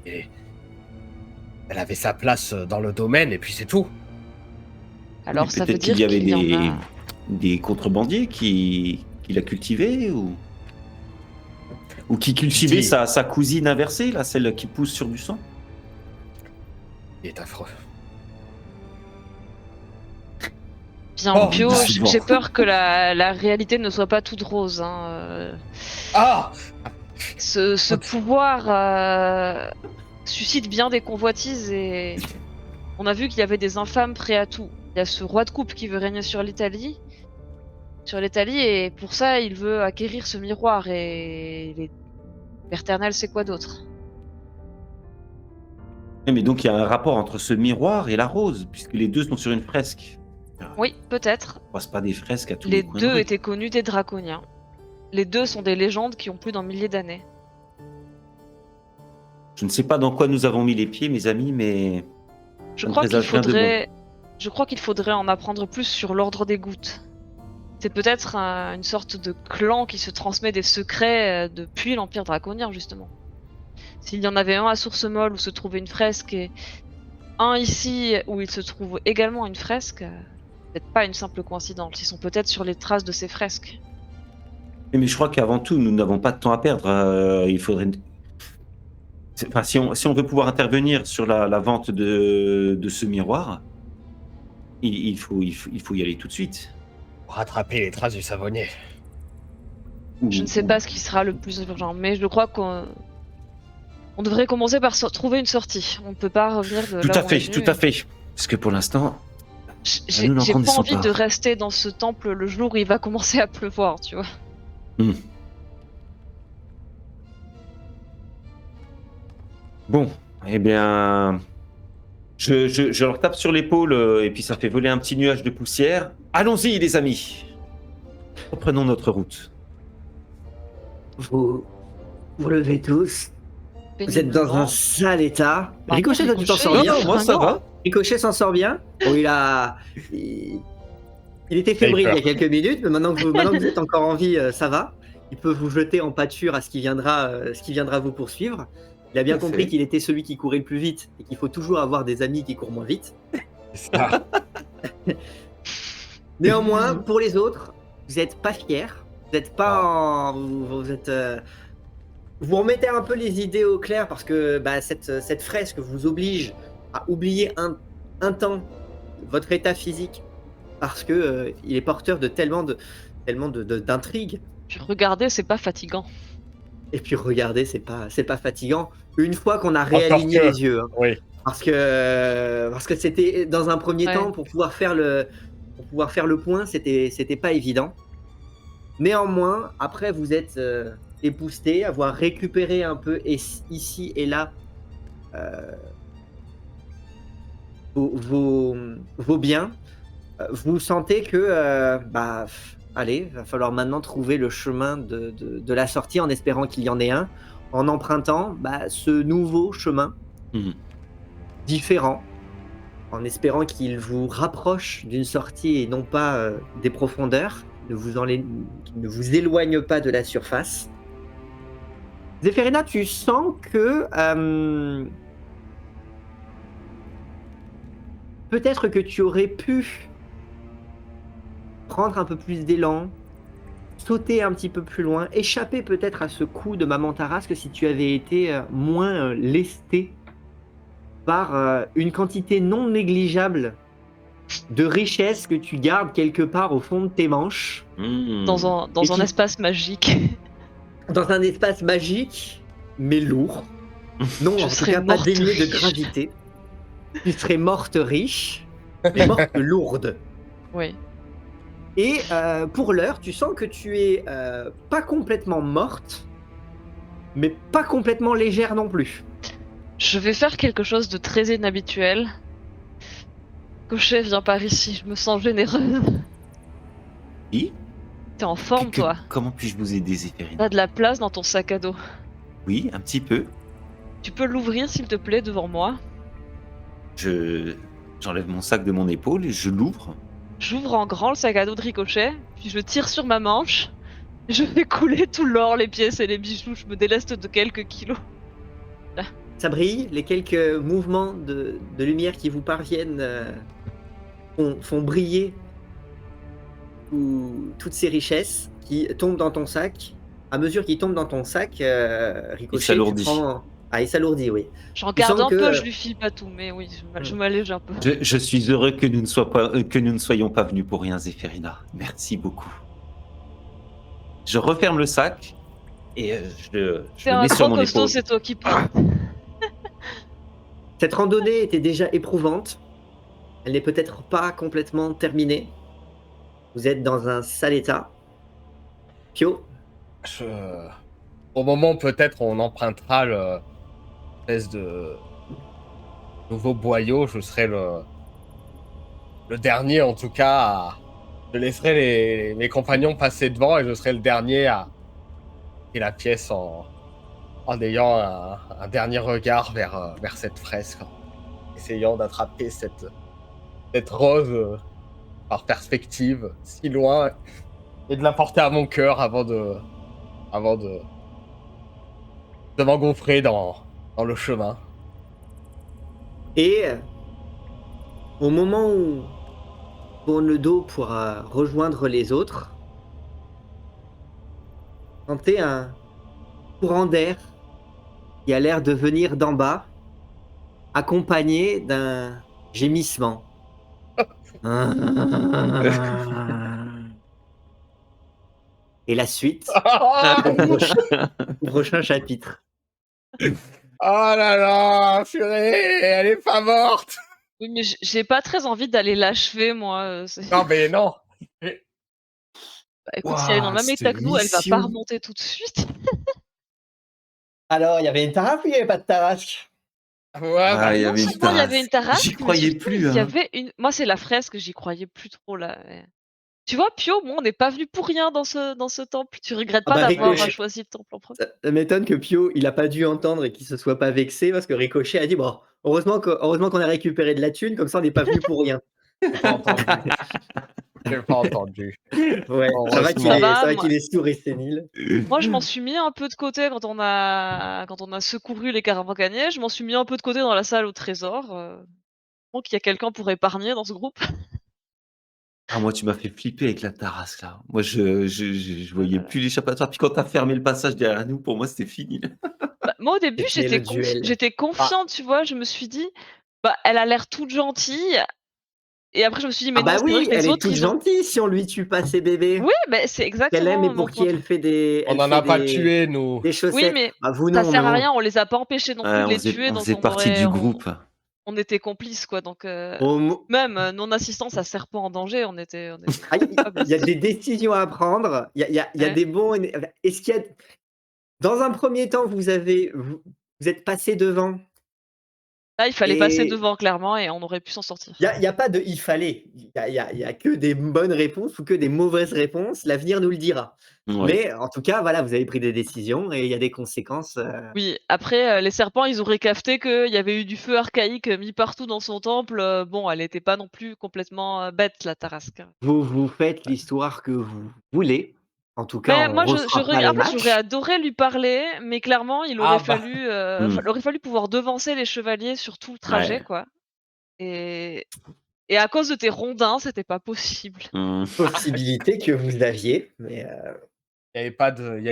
Et elle avait sa place dans le domaine et puis c'est tout. Alors Mais ça veut peut-être dire qu'il y avait qu'il y en a... des contrebandiers qui la cultivaient ou qui cultivaient Dis. sa cousine inversée, là, celle qui pousse sur du sang. Il est affreux. Bien, Oh, Pio, décidément. j'ai peur que la réalité ne soit pas toute rose. Hein. Ah! Ce pouvoir suscite bien des convoitises et on a vu qu'il y avait des infâmes prêts à tout. Il y a ce roi de coupe qui veut régner sur l'Italie, et pour ça il veut acquérir ce miroir et les Perternel c'est quoi d'autre? Mais donc il y a un rapport entre ce miroir et la rose, puisque les deux sont sur une fresque. Oui, peut-être. On passe pas des fresques à tous Les les coins de deux rue. étaient connus des Draconiens. Les deux sont des légendes qui ont plus d'un millier d'années. Je ne sais pas dans quoi nous avons mis les pieds, mes amis, mais Je Ça ne crois qu'il présage rien de faudrait... Je crois qu'il faudrait en apprendre plus sur l'ordre des gouttes. C'est peut-être une sorte de clan qui se transmet des secrets depuis l'Empire draconien, justement. S'il y en avait un à Sourcemol où se trouvait une fresque et un ici où il se trouve également une fresque, peut-être pas une simple coïncidence. Ils sont peut-être sur les traces de ces fresques. mais je crois qu'avant tout, nous n'avons pas de temps à perdre. Il faudrait. Enfin, si on veut pouvoir intervenir sur la vente de ce miroir, il faut y aller tout de suite. Pour rattraper les traces du savonnier. Je ne sais pas ce qui sera le plus urgent, mais je crois qu'on... On devrait commencer par trouver une sortie. On ne peut pas revenir de Tout là à où on fait, est venu. tout à fait. Parce que pour l'instant, J'ai nous n'en j'ai pas connaissons envie pas. de rester dans ce temple le jour où il va commencer à pleuvoir, tu vois. Bon, eh bien, je leur tape sur l'épaule et puis ça fait voler un petit nuage de poussière. Allons-y, les amis. Reprenons notre route. Vous vous levez tous. Vous êtes dans un Péniblement. sale état. Bah, Ricochet, toi, tu t'en Ricochet, sors il Non, est bien. non, moi ça fringant, va. Ricochet s'en sort bien. Bon, il était fébrile il y a quelques minutes, mais maintenant que vous êtes encore en vie, ça va. Il peut vous jeter en pâture à ce qui viendra vous poursuivre. Il a bien Tout à compris fait. qu'il était celui qui courait le plus vite et qu'il faut toujours avoir des amis qui courent moins vite. C'est ça. Néanmoins, pour les autres, vous n'êtes pas fiers. Vous n'êtes pas vous êtes. Vous remettez un peu les idées au clair parce que bah, cette fresque vous oblige à oublier un temps votre état physique parce que il est porteur de tellement d'intrigues. Puis regardez, c'est pas fatigant. Et puis regardez, c'est pas fatigant une fois qu'on a Encore réaligné que. les yeux. Hein. Oui. Parce que c'était dans un premier Ouais. temps pour pouvoir faire le point, c'était pas évident. Néanmoins, après vous êtes épousté, avoir récupéré un peu ici et là vos biens, vous sentez que allez, va falloir maintenant trouver le chemin de la sortie en espérant qu'il y en ait un, en empruntant ce nouveau chemin différent, en espérant qu'il vous rapproche d'une sortie et non pas des profondeurs, qu'il ne vous éloigne pas de la surface. Zéphérina, tu sens que peut-être que tu aurais pu prendre un peu plus d'élan, sauter un petit peu plus loin, échapper peut-être à ce coup de Maman Tarasque si tu avais été moins lesté par une quantité non négligeable de richesses que tu gardes quelque part au fond de tes manches. Dans un espace magique. Dans un espace magique, mais lourd. Non, Je en tout serais cas pas morte dénué de riche. gravité. Tu serais morte riche, mais morte lourde. Oui. Et pour l'heure, tu sens que tu es pas complètement morte, mais pas complètement légère non plus. Je vais faire quelque chose de très inhabituel. Cochet, viens par ici, je me sens généreuse. Oui. T'es en forme, toi. Comment puis-je vous aider, Zéphérine? T'as de la place dans ton sac à dos. Oui, un petit peu. Tu peux l'ouvrir, s'il te plaît, devant moi? J'enlève mon sac de mon épaule et je l'ouvre. J'ouvre en grand le sac à dos de Ricochet, puis je tire sur ma manche. Je fais couler tout l'or, les pièces et les bijoux. Je me déleste de quelques kilos. Ça brille, les quelques mouvements de lumière qui vous parviennent font briller toutes ces richesses qui tombent dans ton sac. À mesure qu'ils tombent dans ton sac, Ricochet, Il s'alourdit. il s'alourdit, oui. J'en Tu garde sens un que- peu, je lui file pas tout, mais oui, je m'allège un peu. Je suis heureux que nous ne soyons pas venus pour rien, Zéphérina. Merci beaucoup. Je referme le sac et je C'est le un mets sur grand mon costaud, épaule. c'est toi qui prends. Cette randonnée était déjà éprouvante. Elle n'est peut-être pas complètement terminée. Vous êtes dans un sale état. Pio, Au moment, peut-être, on empruntera le espèce de nouveau boyau. Je serai le dernier, en tout cas, je laisserai mes compagnons passer devant et je serai le dernier à quitter la pièce en ayant un dernier regard vers cette fresque, en essayant d'attraper cette rose par perspective si loin et de la porter à mon cœur avant de m'engouffrer dans le chemin. et au moment où tourne le dos pour rejoindre les autres, sentez un courant d'air qui a l'air de venir d'en bas, accompagné d'un gémissement. Et la suite au prochain chapitre. Oh là là, purée, elle est pas morte. Oui, mais j'ai pas très envie d'aller l'achever, moi. Non, mais non. Bah, écoute, si elle est dans le Waouh, même cette état que nous, elle va pas mission. remonter tout de suite. Alors, il y avait une tarasque ou il n'y avait pas de tarasque? Ouais, Ah, bah il y Non avait une seulement il y avait une tarasque. J'y tarasque, mais croyais surtout plus, il y hein. avait une. Moi, c'est la fresque, j'y croyais plus trop là. Tu vois, Pio, moi, on n'est pas venu pour rien dans ce temple. Tu regrettes Ah pas bah d'avoir Ricochet, choisi le temple en premier? ça m'étonne que Pio, il a pas dû entendre et qu'il se soit pas vexé parce que Ricochet a dit: «Bon, heureusement qu'on a récupéré de la thune, comme ça on n'est pas venu pour rien». j'ai pas entendu. J'ai pas entendu. Ouais, Ça Heureusement. c'est va, vrai qu'il est sourd et sénile. moi, je m'en suis mis un peu de côté quand on a secouru les caravacaniers. Je m'en suis mis un peu de côté dans la salle au trésor. Donc il y a quelqu'un pour épargner dans ce groupe. Ah, moi, tu m'as fait flipper avec la tarasque, là. Moi, je Oh voyais là là. plus l'échappatoire. Puis quand t'as fermé le passage derrière nous, pour moi, c'était fini. Bah, moi, au début, C'était le duel. j'étais Ah, confiante, tu vois. Je me suis dit, bah, elle a l'air toute gentille. Et après, je me suis dit, Ah mais non, bah c'est vrai oui, que elle les est autres, toute ils ont. gentille si on lui tue pas ses bébés. Oui, mais c'est Qu'elle aime et exactement mon pour qui point. on en a pas tué, nous. des Oui, chaussettes. mais Ah vous ça non, sert à non. rien, on les a pas empêchés non plus Ouais, de les tuer, on donc faisait partie du groupe. on était complices, quoi. Donc, Au mo même non-assistance à serpent en danger, on était ah, coupables il y a aussi. des décisions à prendre. Il y a Ouais. des bons et est-ce qu'il y a dans un premier temps, vous êtes passé devant Là, il fallait passer et devant clairement et on aurait pu s'en sortir. il y a pas de «il fallait». Il y a que des bonnes réponses ou que des mauvaises réponses. L'avenir nous le dira. Ouais. Mais en tout cas, voilà, vous avez pris des décisions et il y a des conséquences, Oui, après, les serpents, ils auraient capté qu'il y avait eu du feu archaïque, mis partout dans son temple, bon, elle était pas non plus complètement, bête la Tarasque, hein. vous faites l'histoire que vous voulez. En tout cas, Mais on moi, ne refera pas le en fait, j'aurais match. adoré lui parler, mais clairement, Ah bah, Mmh. il aurait fallu pouvoir devancer les chevaliers sur tout le trajet, Ouais. quoi. Et à cause de tes rondins, c'était pas possible. Mmh. Possibilité que vous aviez, mais il y avait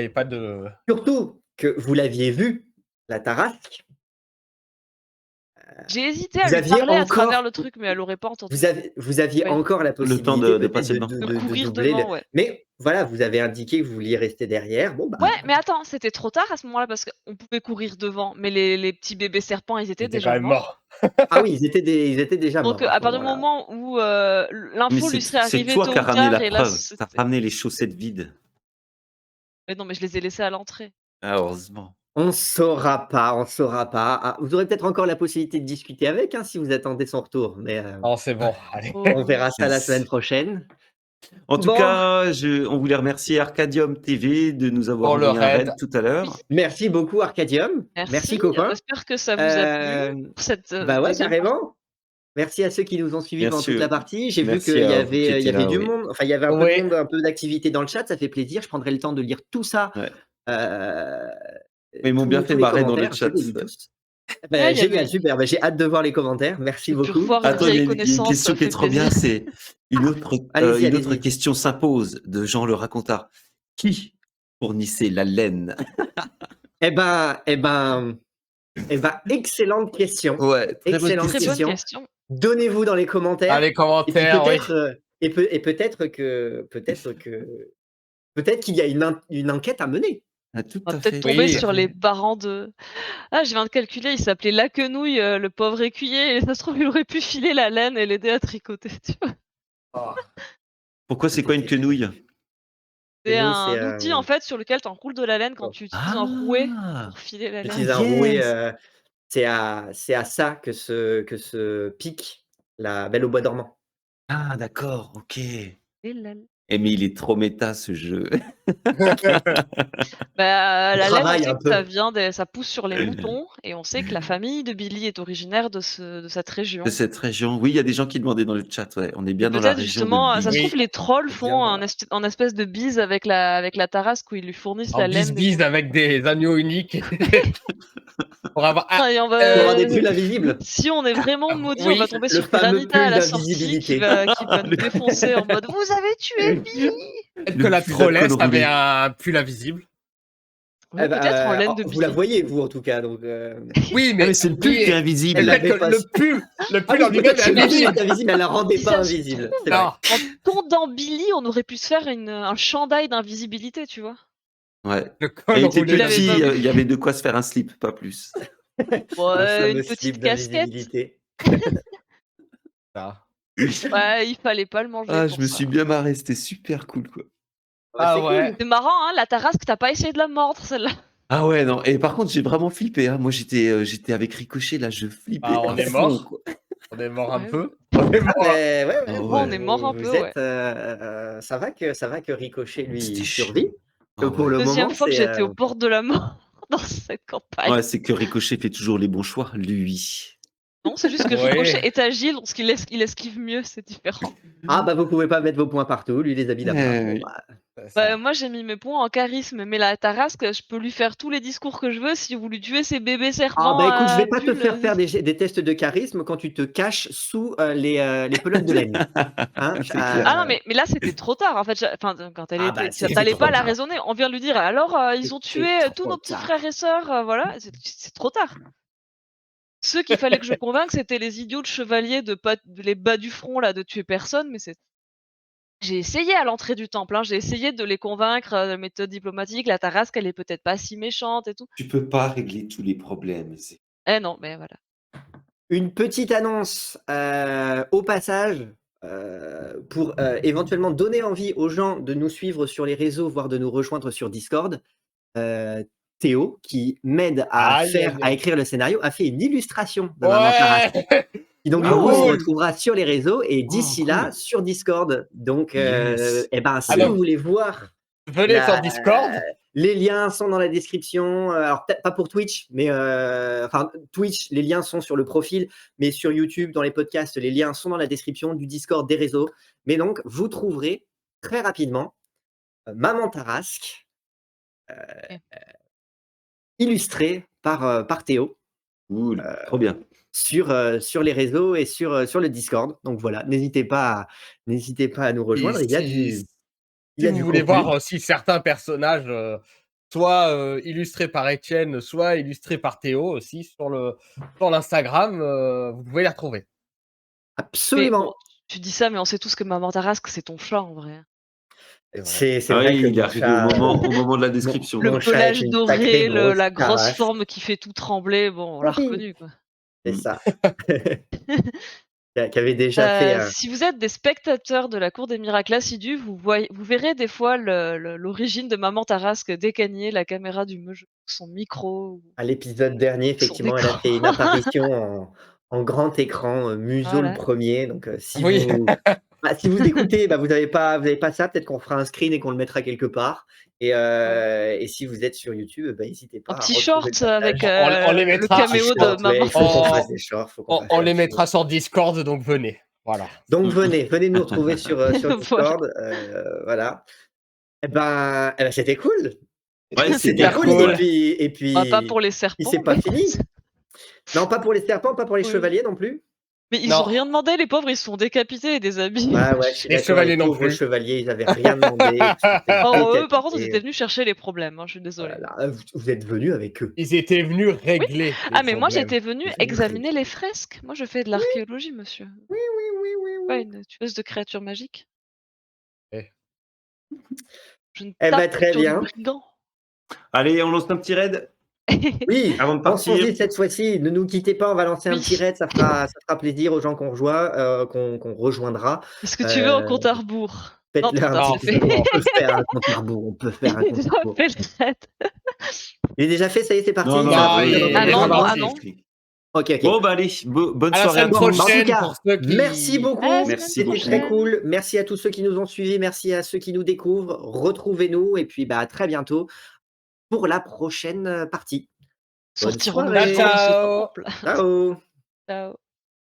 pas de. surtout que vous l'aviez vue, la tarasque. J'ai hésité à Vous lui aviez parler à travers encore le truc, mais elle aurait pas entendu. vous aviez Ouais, encore la Le temps possibilité de peut-être passer devant. de de courir doubler le devant, ouais. mais voilà, vous avez indiqué que vous vouliez rester derrière. Bon, Ouais, bah, mais attends, c'était trop tard à ce moment-là parce qu'on pouvait courir devant, mais les petits bébés serpents, ils Il étaient était quand déjà même morts. mort. ah oui, ils étaient déjà Donc, morts à à ce partir du moment-là. moment où, Mais l'info lui serait c'est arrivée toi qui tôt as ou ramené tard la et là, preuve. Tu as c'était ramené les chaussettes vides. mais non, mais je les ai laissés à l'entrée. Ah, heureusement. On saura pas, on saura pas. Ah, vous aurez peut-être encore la possibilité de discuter avec, hein, si vous attendez son retour, mais Non, c'est bon, allez. on verra Oh! ça la semaine prochaine. En tout Bon, cas, on voulait remercier Arcadium TV de nous avoir Pour le envoyé un raid. raid tout à Oui, l'heure. merci beaucoup Arcadium. Merci merci, copain. j'espère que ça vous a plu Hem, pour cette, bah, ouais, 2e partie. carrément. Merci à ceux qui nous ont suivis pendant Merci, toute la partie. J'ai vu merci qu'il y à vous qui avait, il y étiez avait là, du oui. monde, enfin, il y avait un peu de Oui, monde, un peu d'activité dans le chat, ça fait plaisir. Je prendrai le temps de lire tout ça, Ouais. heu, Mais ils m'ont bien fait tous les marrer dans le commentaires, je chat. les lis tous. Ouais, Bah, il y génial, avait super, bah, j'ai hâte de voir les commentaires. Merci de beaucoup. revoir une Attends, vieille il y a une connaissance, ça question qui est fait trop bien, plaisir. c'est Allez-y, une autre allez-y. question s'impose de Jean le Racontard. Qui fournissait la laine? Eh ben eh ben eh ben, excellente question, Ouais, très bonne excellente Très question. bonne question. question. Donnez-vous dans les dans commentaires les et puis commentaires, oui. peut-être, peut-être qu'il y a une enquête à mener. Ah, tout On va à peut-être fait, tomber tout Oui, à sur les fait. parents de ah, je viens de calculer, il s'appelait Laquenouille, le pauvre écuyer et ça se trouve, il aurait pu filer la laine et l'aider à tricoter, tu vois? ah, Pourquoi c'est quoi une quenouille? C'est Nous, c'est, un outil, en fait, sur lequel tu enroules de la laine quand tu utilises un rouet Ah! pour filer la Ah laine. j'utilise un rouet, yes! c'est à ça que se pique la Belle au bois dormant. Ah d'accord, OK. Et la Eh mais il est trop méta ce jeu. bah, On la laine, on travaille sait un que ça peu. vient des ça pousse sur les moutons et on sait que la famille de Billy est originaire de cette De région. cette région. Oui, il y a des gens qui demandaient dans le chat, ouais. On est Et bien dans la peut-être région de justement, ça se trouve oui. Billy. les trolls C'est bien font dans la un espèce de bise avec la Tarasque où ils lui fournissent En la laine des bis-bis moutons. avec des agneaux uniques. Pour avoir. Ah, Ah et on tu va auras des pulls invisibles. si on est vraiment maudit, on va oui, tomber Le sur fameux Granita à pull la sortie d'invisibilité. qui va nous défoncer en mode: «Vous avez tué Billy!» peut-être que Le la pull à col trollesse avait roulé. un pull invisible. Ouais, Eh peut-être en bah, laine de vous la Billy. voyez vous en tout cas donc Oui, Ah mais mais c'est le pull qui est oui, elle invisible. peut-être l'avait que pas le ah pull oui, en lui-même peut-être est que le pull invisible. est invisible, elle la rendait Si pas ça se invisible, c'est trouve, vrai. Non. en tondant Billy, on aurait pu se faire un chandail d'invisibilité, tu vois? Ouais. Le Et col il était Il roulé avait pas petit, d'invisible. voulu. il y avait de quoi se faire un slip, pas plus. Le Ouais, fameux une slip petite casquette. d'invisibilité. Ça. Ouais, il fallait pas le manger Ah, pour je me ça. suis bien marré, c'était super cool, quoi. Ouais, Ah c'est ouais. cool. C'est marrant, hein, la tarasque, t'as pas essayé de la mordre, celle-là. Ah ouais, non, et par contre, j'ai vraiment flippé, hein. Moi, j'étais avec Ricochet, là, je flippais Ah, on à est fond, mort. quoi. On est mort un Ouais. peu. On est Ah mort. ouais, ouais, Ah On est ouais. mort un peu, vous ouais. êtes, ça va que Ricochet, lui, C'était survit. chaud. Ah Pour ouais. le Deuxième moment, fois que c'est, j'étais au bord de la mort dans cette campagne. Ouais, c'est que Ricochet fait toujours les bons choix, lui. Non, c'est juste que Ouais. Ricochet est agile, donc il esquive mieux, c'est différent. ah bah, vous pouvez pas mettre vos points partout, lui, les habits là-bas. Bon, Oui. bah, C'est Bah, ça. moi j'ai mis mes points en charisme, mais la tarasque, je peux lui faire tous les discours que je veux si vous lui tuez ses bébés ah serpents bah, écoute, je à vais pas te bulles. faire faire des tests de charisme quand tu te caches sous, les pelotes de laine, hein, C'est clair. Ah non, mais là c'était trop tard en fait, enfin quand elle ah bah, était tu c'était allais trop pas la tard. raisonner, on vient de lui dire: «Alors, ils ont tué, C'était tous trop nos petits tard. frères et sœurs, voilà». C'est trop tard. Ceux qu'il fallait que je convainque, c'était les idiots de chevaliers de les bas du front là, de tuer personne, mais c'est j'ai essayé à l'entrée du temple, hein, j'ai essayé de les convaincre, méthode diplomatique, la tarasque elle est peut-être pas si méchante et tout. Tu peux pas régler tous les problèmes. Eh non, mais voilà. Une petite annonce, au passage, pour, éventuellement donner envie aux gens de nous suivre sur les réseaux, voire de nous rejoindre sur Discord. Théo, qui m'aide Aïe, aïe, à aïe. écrire le scénario, a fait une illustration de Maman Tarasque. Ouais. Qui donc du Ah coup se ouais! retrouvera sur les réseaux et Oh, d'ici là cool. sur Discord. Donc, Yes. et ben, si vous Alors, voulez voir venez la sur Discord. les liens sont dans la description, alors peut-être pas pour Twitch, mais, enfin Twitch, les liens sont sur le profil, mais sur YouTube, dans les podcasts, les liens sont dans la description du Discord, des réseaux. Mais donc vous trouverez très rapidement, Maman Tarasque, OK. illustrée par Théo. Cool, trop bien. Sur les réseaux et sur le Discord. Donc voilà, n'hésitez pas à nous Et rejoindre. si Il y a vous du voulez voir contenu. aussi certains personnages, soit, illustrés par Étienne, soit illustrés par Théo aussi sur l'Instagram, vous pouvez les retrouver. Mais bon, Absolument. tu dis ça, mais on sait tous que Maman Tarasque, c'est ton chat en vrai. C'est vrai. C'est Ah vrai que oui, il est mon arrivé au chat, moment de la mon description. Le mon chat est pelage une sacrée doré, grosse la grosse carasse. forme qui fait tout trembler, bon, on l'a Oui, reconnu, quoi. c'est Mmh. ça. Qui avait déjà fait, Si vous êtes des spectateurs de la cour des miracles assidus, vous verrez des fois l'origine de Maman Tarasque décaigner la caméra du jeu, son micro ou à l'épisode dernier, son effectivement, elle a écran. fait une apparition en grand écran, Museau le Voilà. premier. Donc, Oui. si vous écoutez, bah, vous avez pas ça, peut-être qu'on fera un screen et qu'on le mettra quelque part. Ouais. Et si vous êtes sur YouTube, bah, n'hésitez Un pas à petit retrouver le short avec, passage. On les le mettra Petit caméo de short, ouais, Maman. il faut qu'on on fasse des shorts, faut qu'on fasse on ça les absolument. mettra sur Discord, donc venez. Voilà. Donc venez nous retrouver sur Voilà. Discord, voilà. C'était cool. Ouais, C'est C'était Super cool cool. et Bah, pas pour puis les c'est serpents, pas mais fini. Non, pas pour les serpents, pas pour les oui. chevaliers non plus. Mais ils ont Non, rien demandé, les pauvres, ils se sont décapités et déshabillés. Ah ouais, je suis les d'accord, les chevaliers non pauvres plus. chevaliers, ils avaient rien demandé, ils se sont fait Oh, eux, par contre, ils étaient décapiter. venus chercher les problèmes, hein, je suis Oh là désolée. là, vous êtes venus avec eux. Ils étaient venus Oui. régler les Ah, mais moi, problèmes. j'étais venue Ils venaient examiner régler. les fresques. Moi, je fais de l'archéologie, monsieur. Oui, oui, oui, oui, Pas oui. une tueuse de créatures magiques. Eh. Je ne Eh tape bah, que très sur des bien. brigands. Allez, on lance un petit raid Oui, avant de partir. pensons-y cette fois-ci, ne nous quittez pas, on va lancer un petit Oui. raid, ça fera plaisir aux gens qu'on rejoint, qu'on rejoindra. Est-ce que tu veux un Heu, compte à rebours? Non, Faites-le trop un tard, Non, petit c'est peu fait. on peut faire un compte à rebours, on peut faire un J'ai compte déjà à rebours. fait le raid. Il est déjà fait, ça y est, c'est parti? Non, non, Ça non, a il déjà est Ah entendu non, déjà non, moi? ah lancé. non. OK, OK. Bon, bah allez, bonne À la soirée à semaine tous. Bon, bah, en tout prochaine cas, pour ceux qui. merci À la beaucoup, semaine Merci c'était beaucoup. très prochaine. cool. Merci à tous ceux qui nous ont suivis, merci à ceux qui nous découvrent. Retrouvez-nous et puis, bah, à très bientôt pour la prochaine, partie. Bonne Sortirons-nous Ciao, vivants soirée. de ce ciao. temple. Ciao. Ciao.